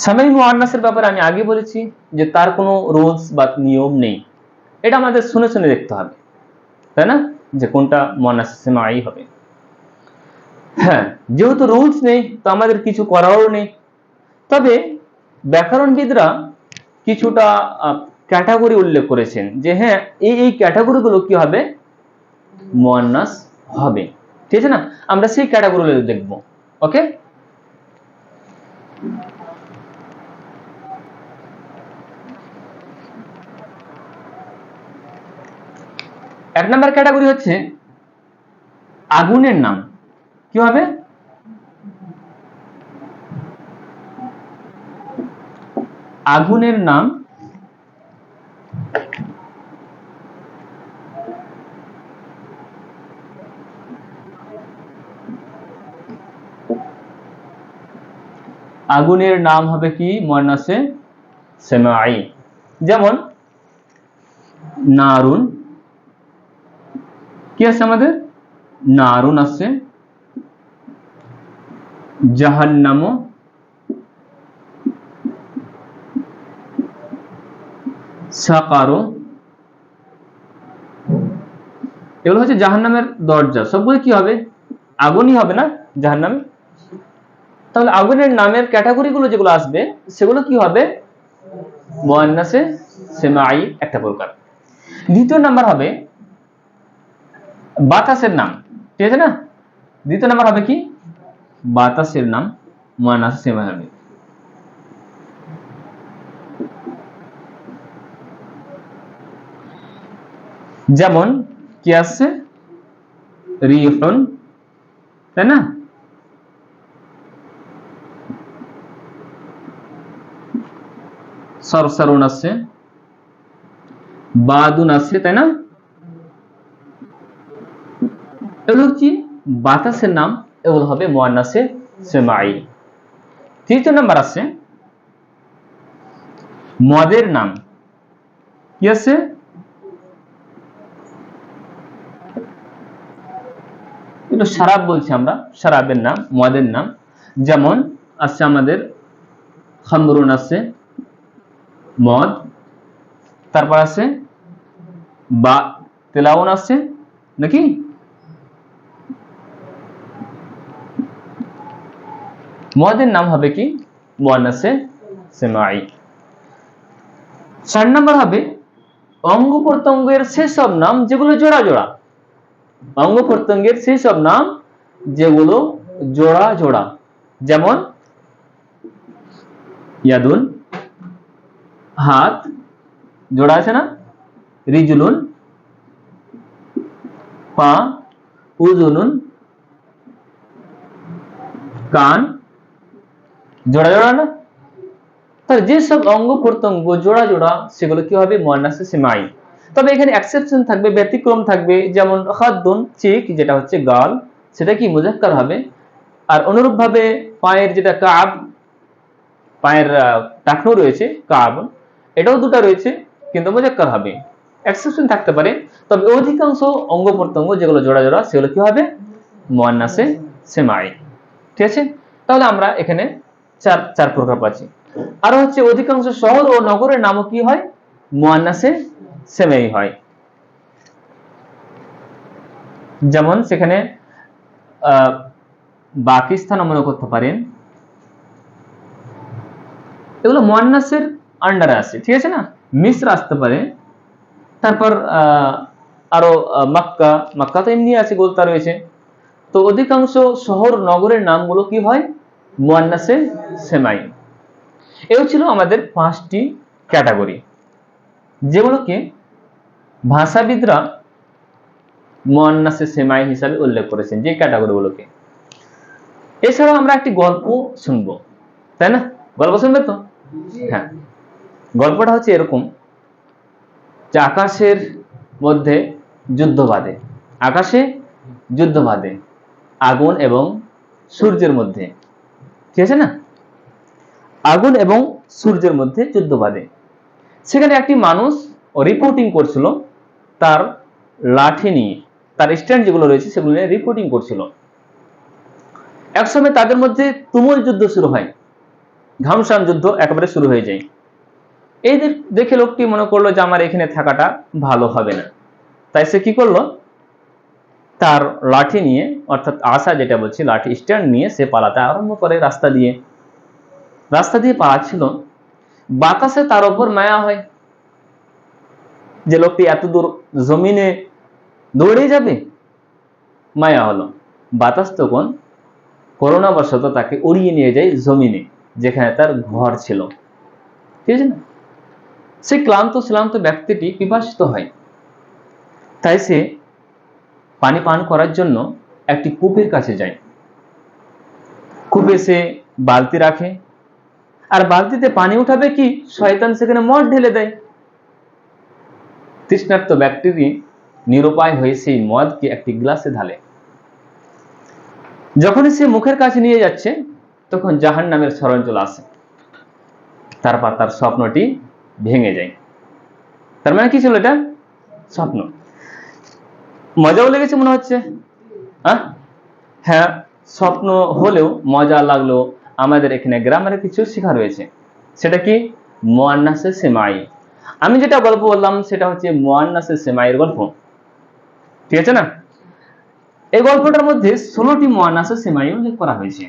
সামাই মুয়ান্নাসের ব্যাপারে আমি আগে বলেছি যে তার কোনো রুলস বা নিয়ম নেই, এটা আমাদের শুনে শুনে দেখতে হবে, তাই না, যে কোনটা মুয়ান্নাস সামাই হবে। হ্যাঁ, যেহেতু রুলস নেই তো আমাদের কিছু করারও নেই, তবে ব্যাকরণবিদরা কিছুটা ক্যাটাগরি উল্লেখ করেছেন যে হ্যাঁ এই ক্যাটাগরিগুলো কি হবে মুয়ান্নাস হবে, ঠিক আছে না? আমরা সেই ক্যাটাগরিগুলো দেখব। ওকে, এক নাম্বার ক্যাটাগরি হচ্ছে আগুনের নাম। কি হবে? আগুনের নাম আগুনের নাম হবে কি মুয়ান্নাসে সামাই। যেমন নারুন, কি আছে আমাদের নারুন আছে, জাহান্নাম, সাকারো, এগুলো হচ্ছে জাহান্নামের দরজা। সবগুলো কি হবে? আগুনই হবে না জাহান্নামে। তাহলে আগুনের নামের ক্যাটাগরিগুলো যেগুলো আসবে সেগুলো কি হবে? মুআন্নাসে সেমাই একটা প্রকার। দ্বিতীয় নাম্বার হবে বাতাসের নাম, ঠিক আছে না? দ্বিতীয় নাম্বার হবে কি? বাতাসের নাম মুআন্নাসে সেমাই হবে। যেমন কি আসছে? রিহুন, তাই না? সরসরুন আসছে, বাদুন আসছে, তাই না? এগুলো কি বাতাসের নাম, এগুলো হবে মুআন্নাসে সেমাই। তৃতীয় নাম্বার আছে মদের নাম। কি আছে? এটা শরাব বলছি আমরা, শরাবের নাম, মদের নাম। যেমন আছে আমাদের খামরুন আছে মদ, তারপর আছে বা তেলাউন আছে নাকি? মদের নাম হবে কি? মুআন্নাসে সেমাই। 4 নম্বর হবে অঙ্গ প্রত্যঙ্গের সেসব নাম যেগুলো জোড়া জোড়া। অঙ্গ প্রত্যঙ্গের সেসব নাম যেগুলো জোড়া জোড়া। যেমন ইয়াদুন, হাত জোড়া আছে না? রিজুলুন, পা, উজুনুন, কান জোড়া জোড়া না? তাহলে যেসব অঙ্গ প্রত্যঙ্গ জোড়া জোড়া সেগুলো কি হবে? মুআন্নাসে সেমাই। তবে এখানে এক্সেপশন থাকবে, ব্যতিক্রম থাকবে। যেমন খাদ্দুন, চিক যেটা হচ্ছে গাল, সেটা কি মুজাক্কার হবে। আর অনুরূপ ভাবে পায়ের যেটা কাব, পায়ের টাকনো রয়েছে কাব, এটাও দুটো রয়েছে কিন্তু মুজাক্কার হবে। এক্সেপশন থাকতে পারে, তবে অধিকাংশ অঙ্গ প্রত্যঙ্গ যেগুলো জোড়া জোড়া সেগুলো কি হবে? মুআন্নাসে সেমাই। ঠিক আছে? তাহলে আমরা এখানে চার প্রকার পাচ্ছি। আর হচ্ছে অধিকাংশ শহর ও নগরের নামও কি হয়? মুআন্নাসে সেমাই হয়। যেমন সেখানে পাকিস্তান মনে করতে পারেন, এগুলো মুআন্নাসের আন্ডারে আছে, ঠিক আছে না? মিস্র আসতে পারে, তারপর আরো মক্কা, মক্কা তো এমনি আছে, গোলতা রয়েছে। তো অধিকাংশ শহর নগরের নামগুলো কি হয়? মুআন্নাসে সেমাই। এও ছিল আমাদের 5টি ক্যাটাগরি যেগুলোকে ভাষাবিদরা মুআন্নাসে সেমাই হিসাবে উল্লেখ করেছেন, যে ক্যাটাগরিগুলোকে। এছাড়াও আমরা একটি গল্প শুনবো, তাই না? গল্প শুনবে তো? হ্যাঁ, গল্পটা হচ্ছে এরকম যে আকাশের মধ্যে যুদ্ধ বাঁধে, আকাশে যুদ্ধ বাঁধে আগুন এবং সূর্যের মধ্যে, ঠিক আছে না? আগুন এবং সূর্যের মধ্যে যুদ্ধ বাঁধে। সেখানে একটি মানুষ রিপোর্টিং করছিল তার লাঠি নিয়ে, তার স্ট্যান্ড যেগুলো রয়েছে সেগুলো নিয়ে রিপোর্টিং করছিল। একসময় তাদের মধ্যে তুমুল যুদ্ধ শুরু হয়, ঘামসান যুদ্ধ একেবারে শুরু হয়ে যায়। এই দেখে লোকটি মনে করলো যে আমার এখানে থাকাটা ভালো হবে না। তাই সে কি করলো? তার লাঠি নিয়ে, অর্থাৎ আসা যেটা বলছি, লাঠি স্ট্যান্ড নিয়ে সে পালাতে আরম্ভ করে। রাস্তা দিয়ে পালাচ্ছিল, বাতাসে তার উপর মায়া হয় যে লোকটি এত দূর জমিনে দৌড়ে যাবে। মায়া হলো, বাতাস তখন করুণাবশত তাকে উড়িয়ে নিয়ে যায় জমিনে, যেখানে তার ঘর ছিল, ঠিক আছে না? সেই ক্লান্ত ব্যক্তিটি পিপাসিত হয়, তাই সে পানি পান করার জন্য একটি কূপের কাছে যায়। কূপে সে বালতি রাখে, আর বালতিতে পানি উঠাবে কি, শয়তান সেখানে মদ ঢেলে দেয়। তৃষ্ণার্ত ব্যক্তিটি নিরুপায় হয়ে সেই মদকে একটি গ্লাসে ঢালে। যখনই সে মুখের কাছে নিয়ে যাচ্ছে তখন জাহান্নামের স্মরণ চলে আসে, তারপর তার স্বপ্নটি ভেঙে যায়। তার মানে কি ছিল? এটা স্বপ্ন। মজাও লেগেছে মনে হচ্ছে। হ্যাঁ, স্বপ্ন হলেও মজা লাগলো। আমাদের এখানে গ্রামারে কিছু শেখা রয়েছে, সেটা কি? মুআন্নাসে সেমাই। আমি যেটা গল্প বললাম সেটা হচ্ছে মুআন্নাসে সেমাইয়ের গল্প। ঠিক আছে না? এই গল্পটার মধ্যে 16টি মুয়ান্নাসে সেমাই উল্লেখ করা হয়েছে।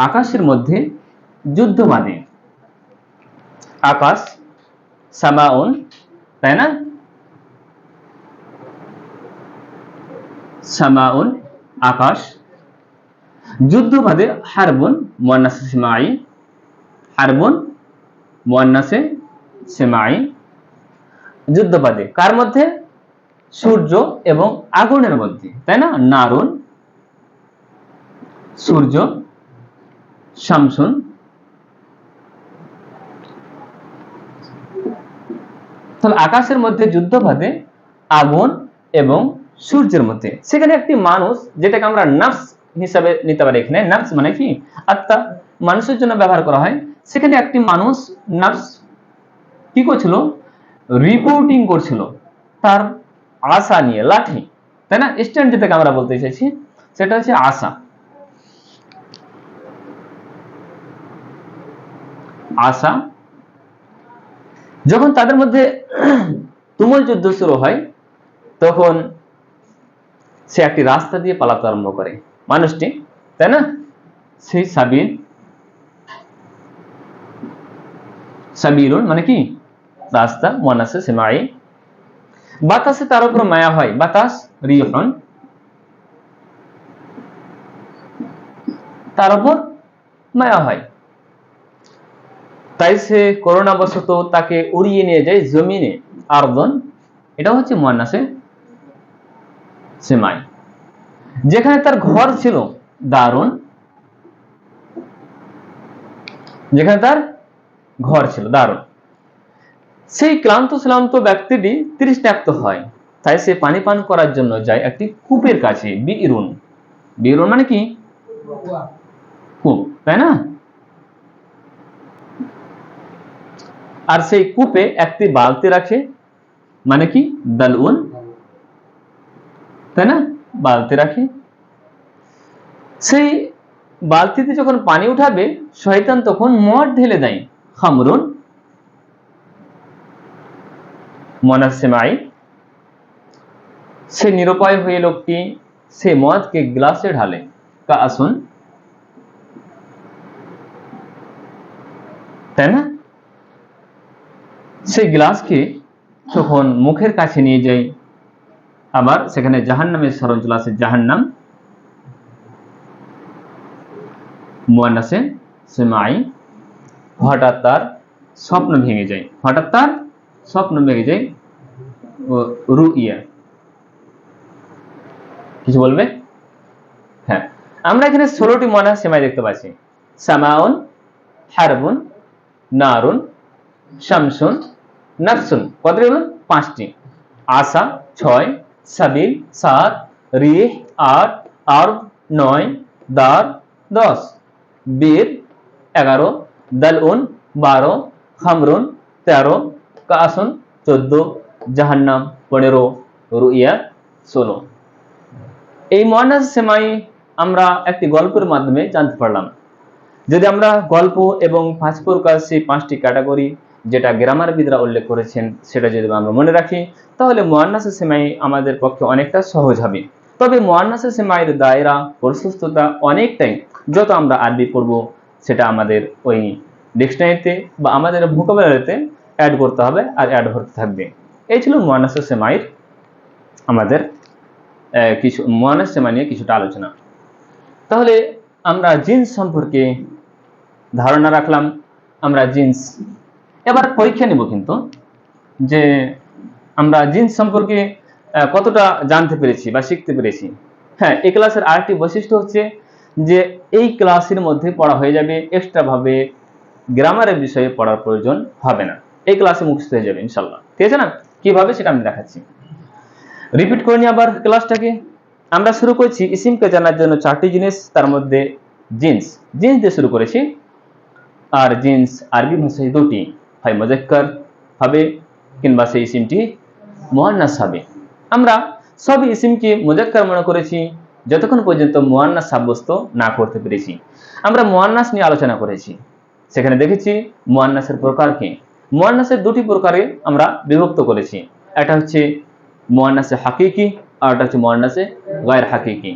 আকাশের মধ্যে যুদ্ধ বাঁধে, আকাশ সামাউন, তাই না? সামাউন আকাশ, যুদ্ধ বাঁধে হারবুন মুয়ান্নাসে সেমাই, হারবুন মুয়ান্নাসে সেমাই, যুদ্ধ বাঁধে কার মধ্যে? সূর্য এবং আগুনের মধ্যে, তাই না? নারুন সূর্য, শামসুন তাহলে আকাশের মধ্যে যুদ্ধ বাঁধে আগুন এবং সূর্যের মধ্যে। সেখানে একটি মানুষ, যেটাকে আমরা নাফস হিসাবে নিতে পারি, এখানে নাফস মানে কি? আত্মা, মানুষের জন্য ব্যবহার করা হয়। সেখানে একটি মানুষ নাফস কি করছিল? রিপোর্টিং করছিল তার আশা নিয়ে, লাঠি, তাই না? স্ট্যান্ড যেটাকে আমরা বলতে চাইছি সেটা হচ্ছে আশা। আশা যখন তাদের মধ্যে তুমুল যুদ্ধ শুরু হয়, তখন সে একটি রাস্তা দিয়ে পালাতে আরম্ভ করে মানুষটি, তাই না? সেই সাবিল, সাবিলুন মানে কি? রাস্তা, মুয়ান্নাসে সেমাই। বাতাসে তার উপর মায়া হয়, বাতাস রিহুন, তার উপর মায়া হয়, তাই সে করোনাবশত তাকে উড়িয়ে নিয়ে যায় জমিনে, আরদন, এটা হচ্ছে মুয়ান্নাসে সেমাই। যেখানে তার ঘর ছিল দারুন, যেখানে তার ঘর ছিল দারুন, সেই ক্লান্ত শ্রান্ত ব্যক্তিটি তৃষ্ণার্ত হয়, তাই সে পানি পান করার জন্য যায় একটি কূপের কাছে, বিইরুন, বিইরুন মানে কি? কূপ, তাই না? আর সেই কূপে একটি বালতি রাখে, মানে কি? দালউন, তাই না? বালতি রাখে। সেই বালতিতে যখন পানি উঠাবে, শয়তান তখন মদ ঢেলে দেয়, খামরুন মুয়ান্নাসে সেমাই। সে নিরুপায় হয়ে লোকটি সে মদকে গ্লাসে ঢালে, কাআসুন, তাই না? সেই গ্লাসকে তখন মুখের কাছে নিয়ে যায়। আবার সেখানে জাহান্নামের স্মরণ চলে আসে, জাহান্নাম মুয়ান্নাসে সেমাই। হঠাৎ তার স্বপ্ন ভেঙে যায়, হঠাৎ তার স্বপ্ন ভেঙে যায়। রুইয়া কিছু বলবে? হ্যাঁ, আমরা এখানে 16টি মুয়ান্নাসে সেমাই দেখতে পাচ্ছি। সামাউন, হারবুন, নারুন, শামসুন, নাফসুন, কতটি হলো? 5টি। আশা 6, সাবিল 7, রিহ 8, আরদ 9, দার 10, বীর 11, দালউন 12, খামরুন 13, কাসুন 14, জাহান্নাম 15, রুইয়া 16। এই মুয়ান্নাসে সেমাই আমরা একটি গল্পের মাধ্যমে জানতে পারলাম। যদি আমরা গল্প এবং 5 প্রকার, সেই 5টি ক্যাটাগরি যেটা গ্রামারবিদরা উল্লেখ করেছেন, সেটা যদি আমরা মনে রাখি, তাহলে মুয়ান্নাসে সেমাই আমাদের পক্ষে অনেকটা সহজ হবে। তবে মুয়ান্নাসে সেমাইয়ের দায়রা, প্রশস্ততা অনেকটাই, যত আমরা আরবি পড়ব সেটা আমাদের ওই ডিকশনারিতে বা আমাদের ভোকাবুলারিতে অ্যাড করতে হবে, আর অ্যাড হতে থাকবে। এই ছিল মুয়ান্নাসে সেমাইয়ের আমাদের কিছু মুয়ান্নাসে সেমাই নিয়ে কিছুটা আলোচনা। তাহলে আমরা জিন্স সম্পর্কে ধারণা রাখলাম। আমরা জিন্স এবার পরীক্ষা নিব কিন্তু, যে আমরা জিন্স সম্পর্কে কতটা জানতে পেরেছি বা শিখতে পেরেছি। হ্যাঁ, এই ক্লাসের আরেকটি বৈশিষ্ট্য হচ্ছে যে এই ক্লাসের মধ্যে পড়া হয়ে যাবে, এক্সট্রা ভাবে গ্রামারের বিষয়ে পড়ার প্রয়োজন হবে না, এই ক্লাসে মুখস্থ হয়ে যাবে ইনশাল্লাহ। ঠিক আছে না? কিভাবে সেটা আমি দেখাচ্ছি। রিপিট করে নিই আবার ক্লাসটাকে। আমরা শুরু করেছি ইসিমকে জানার জন্য 4টি জিনিস, তার মধ্যে জিন্স, জিন্স দিয়ে শুরু করেছি। আর জিন্স আরবি ভাষায় 2টি, হয় মুযাক্কার হবে কিংবা সেই ইসিমটি মুয়ান্নাস হবে। আমরা সব ইসিমকে মুযাক্কার মনে করেছি যতক্ষণ পর্যন্ত মুয়ান্নাস সাব্যস্ত না করতে পেরেছি। আমরা মুয়ান্নাস নিয়ে আলোচনা করেছি, সেখানে দেখেছি মুয়ান্নাসের প্রকার কি। মুয়ান্নাসের 2টি প্রকারে আমরা বিভক্ত করেছি। একটা হচ্ছে মুআন্নাসে হাকিকি, আর একটা হচ্ছে মুআন্নাসে গায়র হাকিকি।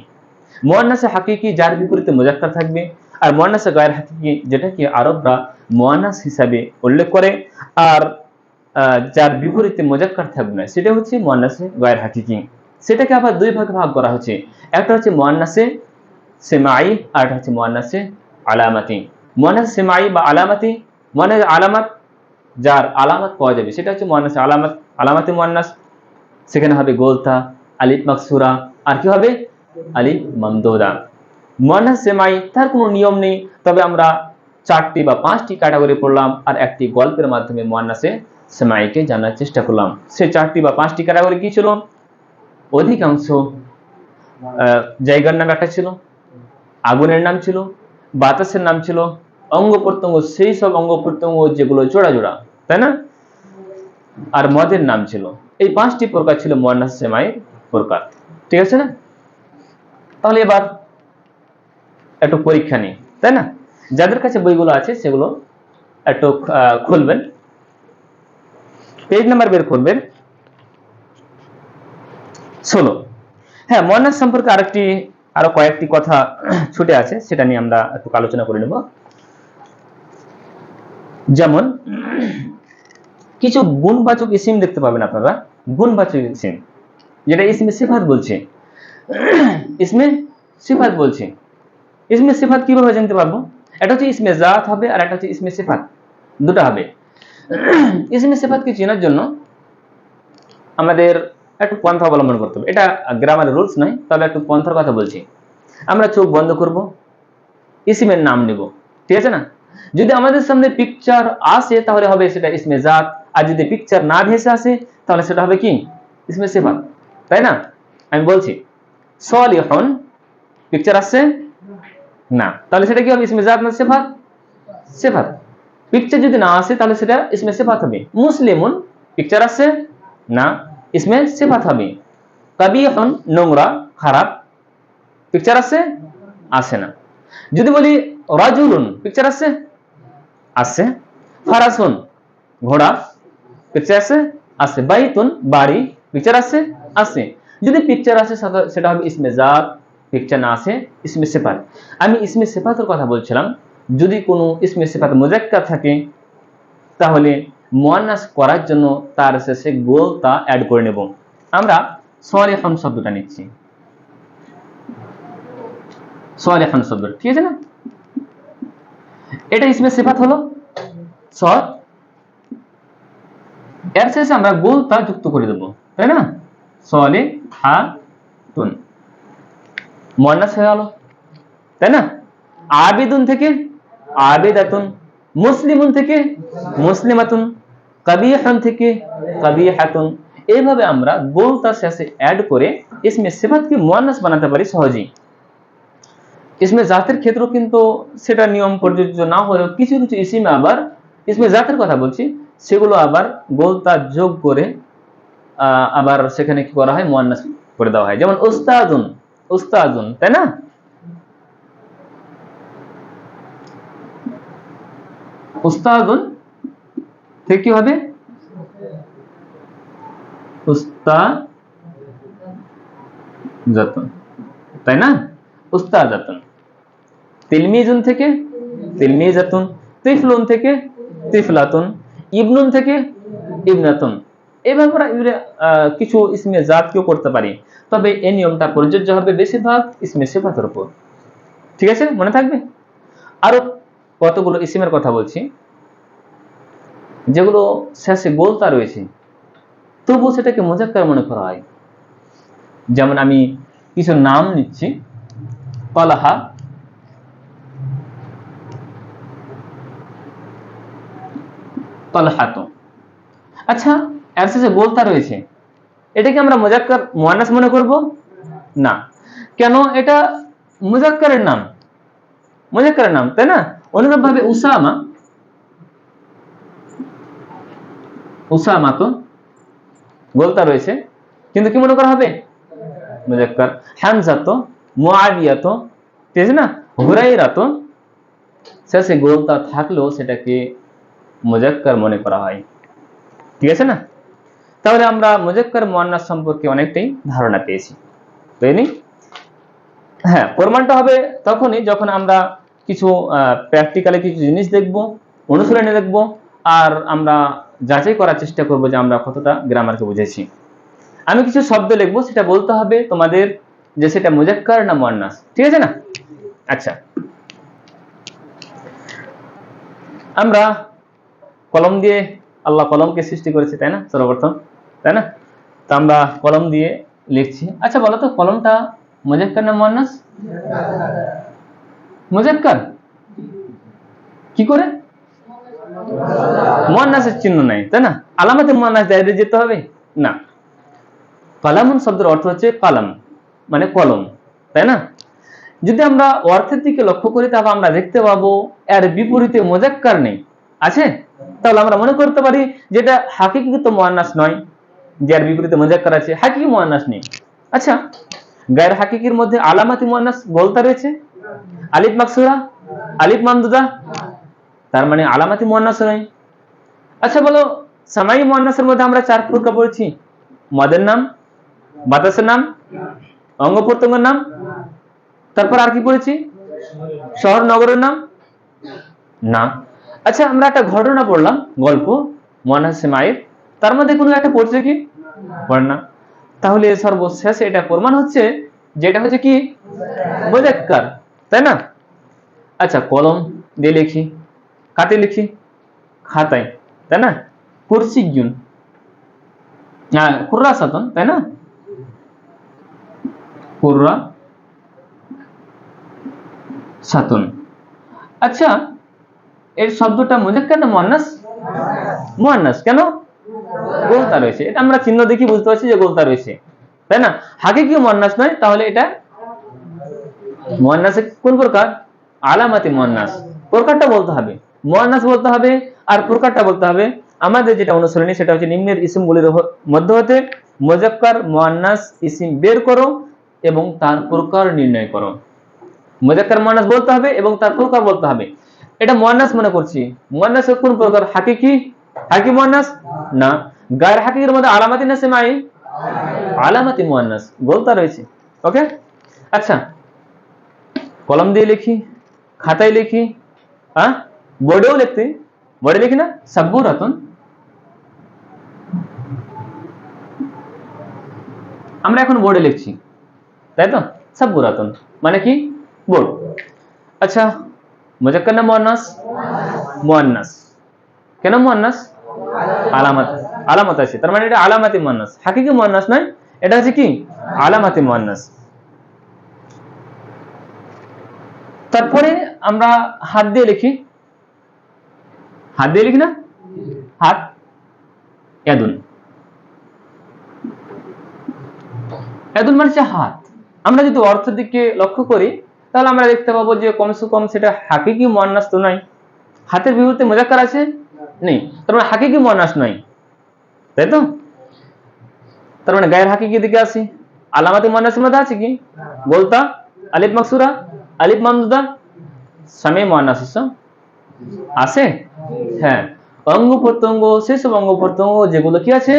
মুআন্নাসে হাকিকি যার বিপরীতে মুজাক্কার থাকবে, আর মুআন্নাসে গায়র হাকিকি যেটা কি আরবরা মুআন্নাস হিসাবে উল্লেখ করে, আর যার বিপরীতে মুজাক্কার থাকবে না সেটা হচ্ছে মুআন্নাসে গায়র হাকিকি। সেটাকে আবার দুই ভাগে ভাগ করা হচ্ছে, একটা হচ্ছে মুআন্নাসে সেমাই, আর একটা হচ্ছে মুআন্নাসে আলামাতি। মুআন্নাসে সেমাই বা আলামাতি মানে আলামাত, যার আলামত পাওয়া যাবে সেটা হচ্ছে মুআন্নাসে আলামাত, আলামাতি মুআন্নাস। সেখানে হবে গোলতা, আলিফ মাকসুরা, আর কি হবে আলিফ মামদুদা। মুআন্নাস সেমাই তার কোনো নিয়ম নেই, তবে আমরা 4টি বা 5টি ক্যাটাগরি পড়লাম আর একটি গল্পের মাধ্যমে মুআন্নাসে সেমাইকে জানার চেষ্টা করলাম। সেই 4টি বা 5টি ক্যাটাগরি কি ছিল? অধিকাংশ জায়গার নাম একটা ছিল, আগুনের নাম ছিল, বাতাসের নাম ছিল, অঙ্গ প্রত্যঙ্গ সেই সব অঙ্গ প্রত্যঙ্গ যেগুলো জোড়া জোড়া, তাই না, আর মদের নাম ছিল। এই 5টি প্রকার ছিল মুআন্নাস সেমাইয়ের প্রকার। ঠিক আছে না? তাহলে এবার একটু পরীক্ষা নেই, তাই না? যাদের কাছে বইগুলো আছে সেগুলো একটু খুলবেন, পেজ নাম্বার বের করবেন 16। হ্যাঁ, মুআন্নাস সম্পর্কে আরো কয়েকটি কথা ছুটে আছে, সেটা নিয়ে আমরা একটু আলোচনা করে নেব। যেমন কিছু গুণবাচক ইসিম দেখতে পাবেন আপনারা, গুণবাচক ইসিম যেটা ইসমে সিফাত বলছে, ইসমে সিফাত বলছে। ইসমে সিফাত কিভাবে জানতে পারবো? এটা হচ্ছে ইসমে জাত হবে, আর একটা হচ্ছে ইসমে সিফাত, দুটো হবে। ইসমে সিফাতকে চেনার জন্য আমাদের একটু পন্থা অবলম্বন করতে হবে। এটা গ্রামারের রুলস নয়, তবে একটু পন্থার কথা বলছি। আমরা চোখ বন্ধ করব, ইসিমের নাম নেব, ঠিক আছে না? যদি আমাদের সামনে পিকচার আসে তাহলে হবে সেটা ইসমে জাত, আর যদি পিকচার না ভেসে আসে তাহলে সেটা হবে কি ইসমে সিফাত, তাই না? আমি বলছি সলিহুন, পিকচার আসছে না, তাহলে সেটা কি হবে ইসমে জাত না সিফাত? সিফাত। পিকচার যদি না আসে তাহলে সেটা ইসমে সিফাত হবে। মুসলিমুন, পিকচার আসছে না, ইসমে সিফাত হবে। কাবিহুন, নোংরা খারাপ, পিকচার আসে না। যদি বলি রাজুলুন, পিকচার আসছে। ফারাসুন, ঘোড়া, পিকচার আসছে। বাইতুন, বাড়ি, পিকচার আসছে। যদি পিকচার আসে সেটা হবে ইসমে জাত, পিকচার না আসে ইসমে সিফাত। আমি ইসমে সিফাতের কথা বলছিলাম, যদি কোনো ইসমে সিফাত মুজাক্কার থাকে তাহলে মুআন্নাস করার জন্য তার শেষে গোলতা অ্যাড করে নেব। আমরা সলিহুন শব্দটা নিচ্ছি, সলিহুন শব্দ, ঠিক আছে না? এটা ইসমে সিফাত হলো সৎ, এর শেষে আমরা গোলতা যুক্ত করে দেব, তাই না? সলিহাতুন, মুআন্নাস হয়ে গেল, তাই না? আবিদুন থেকে আবিদাতুন, মুসলিমুন থেকে মুসলিমাতুন, কাবিহুন থেকে কাবিহাতুন। এইভাবে আমরা গোলতা শেষে অ্যাড করে ইসমে সিফাতকে মুআন্নাস বানাতে পারি সহজেই। ইসমে জাতের ক্ষেত্র কিন্তু সেটা নিয়ম প্রযোজ্য না হলেও কিছু কিছু ইসিমে আবার, ইসমে জাতের কথা বলছি, সেগুলো আবার গোলতা যোগ করে আবার সেখানে কি করা হয় মুআন্নাস করে দেওয়া হয়। যেমন উস্তাদুন, উস্তাদুন, তাই না? উস্তাদুন থেকে কি হবে উস্তাজাতুন, তাই না? উস্তাজাতুন। তিলমিজুন থেকে তিলমিজাতুন, তিফলুন থেকে তিফলাতুন, ইবনুন থেকে ইবনাতুন। এভাবে আমরা কিছু ইসমে জাতকেও করতে পারি, তবে এই নিয়মটা প্রযোজ্য হবে বেশিরভাগ ইসমে সিফাতের উপর। ঠিক আছে, মনে থাকবে। আরো কতগুলো ইসিমের কথা বলছি যেগুলো শেষে গোলতা রয়েছে তবু সেটাকে মুজাক্কার মনে করা হয়। যেমন আমি কিছু নাম নিচ্ছি, তালহা, তালহাত। আচ্ছা, এর শেষে গোলতা রয়েছে, এটাকে আমরা মুজাক্কার মুআন্নাস মনে করব না। কেন? এটা মুজাক্কারের নাম, মুজাক্কারের নাম, তাই না? অনুরূপ ভাবে উসামা, উসামা তো গোলতা রয়েছে কিন্তু কি মনে করা হবে মুজাক্কার। হামজা তো, মুআবিয়া তো, ঠিক আছে না? হুরাইরা তো শেষে গোলতা থাকলেও সেটাকে মুজাক্কার মনে করা হয়, ঠিক আছে না? তাহলে আমরা মুজাক্কার মুয়ান্নাস সম্পর্কে অনেকটাই ধারণা পেয়েছি, বুঝলি? হ্যাঁ, প্রমাণটা হবে তখনই যখন আমরা কিছু প্র্যাকটিক্যালি কিছু জিনিস দেখব, অনুশীলনে দেখব, আর আমরা যাচাই করার চেষ্টা করব যে আমরা কতটা গ্রামারকে বুঝেছি। আমি কিছু শব্দ লিখবো, সেটা বলতে হবে তোমাদের যে সেটা মুজাক্কার না মুয়ান্নাস, ঠিক আছে না? আচ্ছা, আমরা কলম দিয়ে, আল্লাহ কলমকে সৃষ্টি করেছে, তাই না, সর্বপ্রথম, তাই না? তো আমরা কলম দিয়ে লিখছি। আচ্ছা বলো তো, কলমটা মুজাক্কার না মুয়ান্নাস? মুজাক্কার। কি করে? মুয়ান্নাসের চিহ্ন নাই, তাই না? আলামাতে মুয়ান্নাস দাঁড়িয়ে যেতে হবে না। কালামুন শব্দের অর্থ হচ্ছে কালাম, মানে কলম, তাই না? যদি আমরা অর্থের দিকে লক্ষ্য করি তাহলে আমরা দেখতে পাবো এর বিপরীতে মুজাক্কার নেই, আছে? তাহলে আমরা মনে করতে পারি যেটা হাকিকি তো মুয়ান্নাস নয়, যার বিপরীতে মুজাক্কার আছে, হাকিকি মুয়ান্নাস নেই। আচ্ছা, গায়র হাকিকির মধ্যে আলামাতি মুয়ান্নাস গোলতা রয়েছে, আলিফ মাকসুরা, আলিফ মামদুদা, তার মানে আলামাতি মুয়ান্নাস নয়। আচ্ছা বলো, সামাই মুয়ান্নাসের মধ্যে আমরা 4 প্রকার পড়েছি, মদের নাম, বাতাসের নাম, অঙ্গ প্রত্যঙ্গের নাম, তারপর আর কি পড়েছি? শহর নগরের নাম না। আচ্ছা, আমরা একটা ঘটনা পড়লাম, গল্প, মুয়ান্নাস সামাইর, তার মধ্যে কোনো একটা পড়ছে কি? পড়ে না। তাহলে সর্বশেষ এটা প্রমাণ হচ্ছে যে এটা হচ্ছে কি? মুজাক্কার, তাই না? আচ্ছা, কলম দিয়ে লিখি, কাতে লিখি, খাতায়, তাই না? কুরসিয়ুন, কুররাসাতুন, তাই না? কুররা সাতুন। আচ্ছা, এর শব্দটা মুজাক্কার না মুয়ান্নাস? মুয়ান্নাস। কেন? গোলতা রয়েছে, এটা আমরা চিহ্ন দেখি বুঝতে পারছি যে গোলতা রয়েছে, তাই না? হাকিকি মুয়ান্নাস নয়, তাহলে এটা মুয়ান্নাসের কোন প্রকার? আলামাতি মুয়ান্নাস। প্রকারটা বলতে হবে, মুয়ান্নাস বলতে হবে, আর প্রকারটা বলতে হবে। আমাদের যেটা অনুসরণী সেটা হচ্ছে নিম্নের ইসমগুলির মধ্যে হতে মুজাক্কার মুয়ান্নাস ইসিম বের করো এবং তার প্রকার নির্ণয় করো। মুজাক্কার মুয়ান্নাস বলতে হবে এবং তার প্রকার বলতে হবে। এটা মুয়ান্নাস মনে করছি, মুয়ান্নাসের কোন প্রকার? হাকিকি, হাকিকি মুয়ান্নাস না। গায়র হাকিকির মধ্যে আলামাতি না সেমাই? আলামাতি মুয়ান্নাস, গোলতা রয়েছে। ওকে। আচ্ছা, কলম দিয়ে লিখি, খাতায় লিখি, হ্যাঁ, বোর্ডেও লিখতে, বোর্ডে লিখি না, সাব্বুরাতুন। আমরা এখন বোর্ডে লিখছি, তাই তো? সাব্বুরাতুন মানে কি? বোর্ড। আচ্ছা, মুজাক্কার না মুয়ান্নাস? মুয়ান্নাস। কেন মুয়ান্নাস? আলামাত, আলামত আছে, তার মানে এটা আলামাতি মুয়ান্নাস, হাকিকি মুয়ান্নাস নয়, এটা হচ্ছে কি? আলামাতি মুয়ান্নাস। তারপরে আমরা হাত দিয়ে লিখি, হাত দিয়ে লিখি না, হাত, ইয়াদুন, ইয়াদুন মানে হাত। আমরা যদি অর্থের দিকে লক্ষ্য করি তাহলে আমরা দেখতে পাবো যে কমসে কম সেটা হাকিকি মুয়ান্নাস তো নয়, হাতের বিপরীতে মুজাক্কার আছে নেই, তার মানে হাকিকি মুয়ান্নাস নয়, তাই তো? তার মানে গায়ের হাকিকি দিকে আসি, আলামাতি মুয়ান্নাসের মধ্যে আছে কি? গোলতা, আলিফ মাকসুরা, আলিফ মামদুদা, সামি মুয়ান্নাস ইসম আছে? হ্যাঁ, অঙ্গ প্রত্যঙ্গ, সেসব অঙ্গ প্রত্যঙ্গ যেগুলো কি আছে?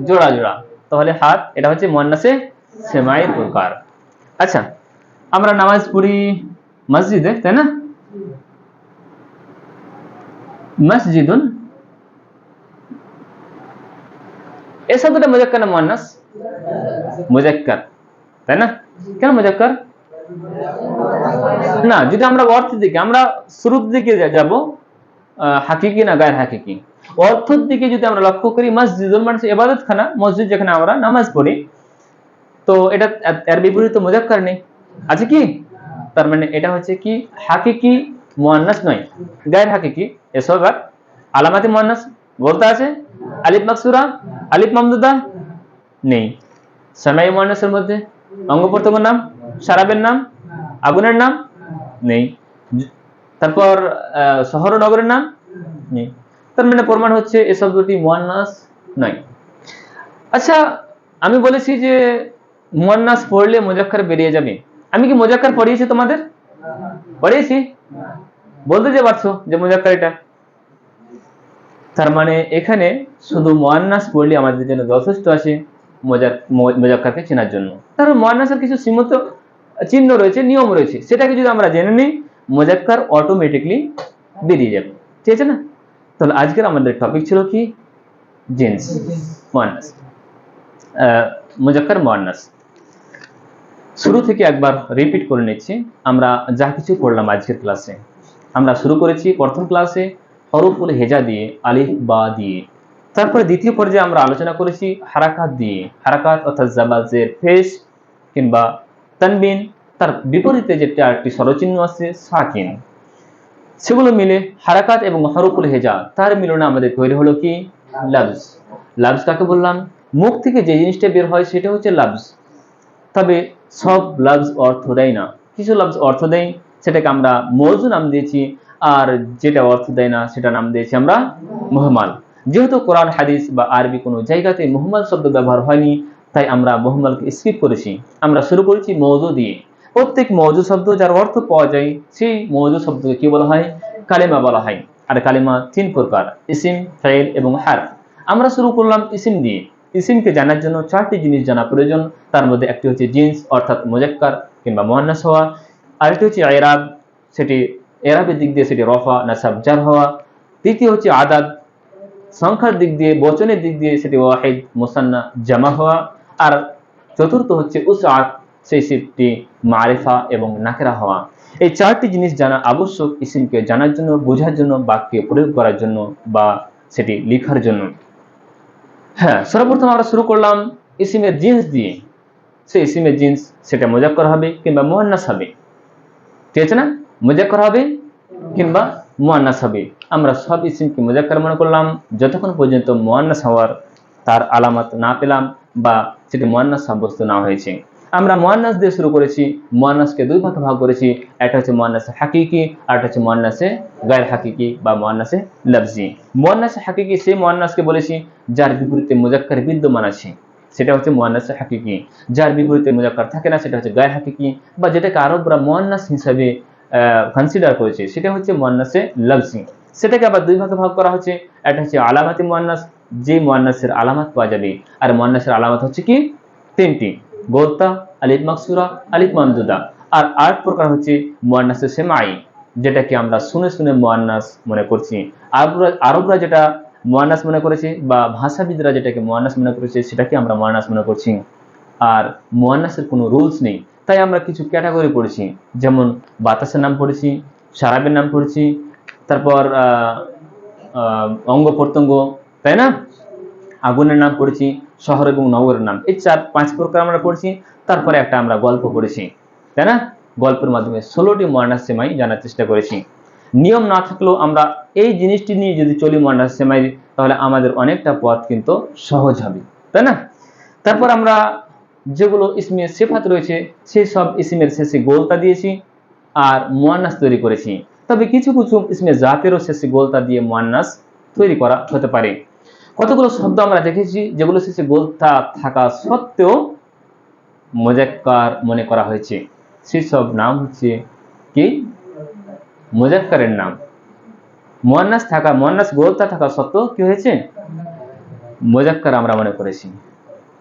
জোড়া জোড়া। তাহলে হাত, এটা হচ্ছে মুয়ান্নাসে সেমাইর প্রকার। আচ্ছা, আমরা নামাজ পড়ি মসজিদে, তাই না? মসজিদুন, এই শব্দটা মুজাক্কার না মুয়ান্নাস? মুজাক্কার, তাই না? কেন মুজাক্কার? না, যদি আমরা অর্থের দিকে, আমরা শুরুর দিকে যাব, হাকিকি না গায়র হাকিকি, অর্থের দিকে যদি আমরা লক্ষ্য করি, মসজিদুল মানে ইবাদতখানা, মসজিদ যেখানে আমরা নামাজ পড়ি, তো এটা এর বিপরীতে মুজাক্কার নেই, আছে কি? তার মানে এটা হচ্ছে কি? হাকিকি মুয়ান্নাস নয়, গায়র হাকিকি। এসব আলামাতি মুয়ান্নাস বলতে আছে, আলিফ মাকসুরা, আলিফ মামদুদা নেই। সামাই মুয়ান্নাসের মধ্যে অঙ্গ প্রত্যঙ্গের নাম, শারাবের নাম, আগুনের নাম নেই। তারপর শহর ও নগরের নাম নেই। তার মানে প্রমাণ হচ্ছে এই শব্দটি মুয়ান্নাস নয়। আচ্ছা, আমি বলেছি যে মুয়ান্নাস পড়লে মুজাক্কার বেরিয়ে যাবে। আমি কি মুজাক্কার পড়িয়েছি তোমাদের? পড়িয়েছি? বলতে যে পারছো যে মুজাক্কার এটা? তার মানে এখানে শুধু মুয়ান্নাস পড়লে আমাদের জন্য যথেষ্ট আছে মুজাক্কারকে চেনার জন্য। তারপর মুয়ান্নাসের কিছু সীমিত চিহ্ন রয়েছে, নিয়ম রয়েছে, সেটাকে যদি আমরা জেনে নিই মুজাক্কার অটোমেটিকলি বেরিয়ে যাবে, ঠিক আছে না? তাহলে আজকের আমাদের টপিক ছিল কি? জিন্স, মুয়ান্নাস, মুজাক্কার মুয়ান্নাস। শুরু থেকে একবার রিপিট করে নিচ্ছি। আমরা যা কিছু পড়লাম আজকের ক্লাসে, আমরা শুরু করেছি প্রথম ক্লাসে হরফুল হেজা দিয়ে, আলিফ বা দিয়ে। তারপরে দ্বিতীয় পর্যায়ে আমরা আলোচনা করেছি হারাকাত দিয়ে। হারাকাত অর্থাৎ জাবার, জের, পেশ কিংবা তানবিন, তার বিপরীতে যে চারটি স্বরচিহ্ন আছে সাকিন, সেগুলো মিলে হারাকাত এবং হরফুল হেজা, তার মিলনে আমাদের তৈরি হলো কি? লাফজ। লাফজ কাকে বললাম? মুখ থেকে যে জিনিসটা বের হয় সেটা হচ্ছে লাফজ। তবে সব লাফজ অর্থ দেয় না, কিছু লাফজ অর্থ দেয়, সেটাকে আমরা মওযু নাম দিয়েছি, আর যেটা অর্থ দেয় না সেটা নাম দিয়েছি আমরা মুহমাল। যেহেতু কোরআন হাদিস বা আরবি কোনো জায়গাতে মুহমাল শব্দ ব্যবহার হয়নি, তাই আমরা মুহমালকে স্কিপ করেছি। আমরা শুরু করেছি মওযু দিয়ে। প্রত্যেক মওযু শব্দ যার অর্থ পাওয়া যায় সেই মওযু শব্দকে কি বলা হয়? কালিমা বলা হয়। আর কালিমা তিন প্রকার, ইসিম, ফাইল এবং হারফ। আমরা শুরু করলাম ইসিম দিয়ে। ইসিমকে জানার জন্য চারটি জিনিস জানা প্রয়োজন। তার মধ্যে একটি হচ্ছে জিন্স অর্থাৎ মুজাক্কার কিংবা মুয়ান্নাস হওয়া, আরেকটি হচ্ছে ইরাব, সেটি এরাবের দিক দিয়ে সেটি রফা, নাসাব, জার হওয়া। তৃতীয় হচ্ছে আদাদ, সংখ্যার দিক দিয়ে, বচনের দিক দিয়ে সেটি ওয়াহিদ, মুসান্না, জামা হওয়া। আর চতুর্থ হচ্ছে উসআত, সেই সিফটি মারিফা এবং নাকেরা হওয়া। এই চারটি জিনিস জানা আবশ্যক ইসিমকে জানার জন্য, বোঝার জন্য, বাক্যে প্রয়োগ করার জন্য বা সেটি লেখার জন্য। হ্যাঁ, সর্বপ্রথম আমরা শুরু করলাম ইসিমের জিন্স দিয়ে। সেই ইসিমের জিন্স সেটা মুজাক্কার হবে কিংবা মুয়ান্নাস হবে, ঠিক আছে না? মুজাক্কার হবে কিংবা মুয়ান্নাস হবে। আমরা সব ইসিমকে মুজাক্কার মনে করলাম যতক্ষণ পর্যন্ত মুয়ান্নাস হওয়ার তার আলামত না পেলাম বা সেটি মুয়ান্নাস সাব্যস্ত না হয়েছে। আমরা মুয়ান্নাস দিয়ে শুরু করেছি। মুয়ান্নাসকে দুই ভাগে ভাগ করেছি, একটা হচ্ছে মুয়ান্নাসে হাকিকি আর একটা হচ্ছে মুয়ান্নাসে গায়র হাকিকি বা মুয়ান্নাসে লফজি। মুয়ান্নাসে হাকিকি সেই মুয়ান্নাসকে বলেছি যার বিপরীতে মুজাক্কার বিদ্যমান আছে, সেটা হচ্ছে মুয়ান্নাসে হাকিকি। যার বিপরীতে মুজাক্কার থাকে না সেটা হচ্ছে গায়র হাকিকি, বা যেটাকে আরবরা মুয়ান্নাস হিসাবে কনসিডার করেছে সেটা হচ্ছে মুয়ান্নাসে লফজি। সেটাকে আবার দুই ভাগে ভাগ করা হচ্ছে, একটা হচ্ছে আলামাতি মুয়ান্নাস, যে মুয়ান্নাসের আলামত পাওয়া যাবে। আর মুয়ান্নাসের আলামত হচ্ছে কি? তিনটি, গোলতা, আলিফ মাকসুরা, আলিফ মামদুদা। আর আরেক প্রকার হচ্ছে মুয়ান্নাসে সেমাই, যেটাকে আমরা শুনে শুনে মুয়ান্নাস মনে করছি। আরবরা যেটা মুয়ান্নাস মনে করেছে বা ভাষাবিদরা যেটাকে মুয়ান্নাস মনে করেছে সেটাকে আমরা মুয়ান্নাস মনে করছি। আর মুয়ান্নাসের কোনো রুলস নেই, তাই আমরা কিছু ক্যাটাগরি পড়েছি, যেমন বাতাসের নাম পড়েছি, সারাবের নাম পড়েছি, তারপর অঙ্গ প্রত্যঙ্গ, তাই না, আগুনের নাম পড়েছি, শহর এবং নগরের নাম, এই 4-5 প্রকার আমরা পড়েছি। তারপরে একটা আমরা গল্প পড়েছি, তাই না? গল্পের মাধ্যমে 16টি মুয়ান্নাস সেমাই জানার চেষ্টা করেছি। নিয়ম না থাকলেও আমরা এই জিনিসটি নিয়ে যদি চলি মুয়ান্নাস সেমাই, তাহলে আমাদের অনেকটা পথ কিন্তু সহজ হবে, তাই না? তারপর আমরা যেগুলো ইসমে সিফাত রয়েছে সেই সব ইসমের শেষে গোলতা দিয়েছি আর মুয়ান্নাস তৈরি করেছি। তবে কিছু কিছু ইসমে জাতেরও শেষে গোলতা দিয়ে মুয়ান্নাস তৈরি করা হতে পারে। কতগুলো শব্দ আমরা দেখেছি যেগুলো শেষে গোলতা থাকা সত্ত্বেও মুজাক্কার মনে করা হয়েছে, সেই সব নাম হচ্ছে কি? মুজাক্কারের নাম। মুয়ান্নাস গোলতা থাকা সত্ত্বেও কি হয়েছে? মুজাক্কার আমরা মনে করেছি।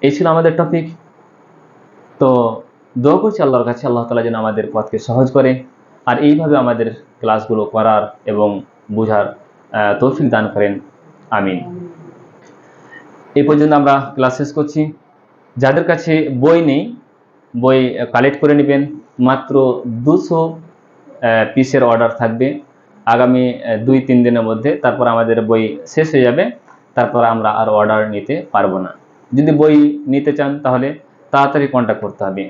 এই ছিল আমাদের টপিক। তো দোয়া করছি আল্লাহর কাছে, আল্লাহ তাআলা যেন আমাদের পথকে সহজ করে আর এইভাবে আমাদের ক্লাসগুলো করার এবং বোঝার তৌফিক দান করেন, আমিন। এই পর্যন্ত আমরা ক্লাস শেষ করছি। যাদের কাছে বই নেই, বই কালেক্ট করে নেবেন। মাত্র 200 পিসের অর্ডার থাকবে আগামী 2-3 দিনের মধ্যে। তারপর আমাদের বই শেষ হয়ে যাবে, তারপর আমরা আর অর্ডার নিতে পারবো না। যদি বই নিতে চান তাহলে তাড়াতাড়ি কন্ট্যাক্ট করতে হবে।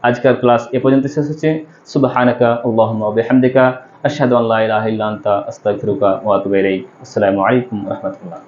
আজকের ক্লাস এ পর্যন্ত শেষ হচ্ছে। সুবহানাকা আল্লাহুম্মা ওয়া বিহামদিকা আশহাদু আল্লা ইলাহা ইল্লা আনতা আস্তাগফিরুকা ওয়া আতুবু ইলাইক। আসসালামু আলাইকুম ওয়া রাহমাতুল্লাহ।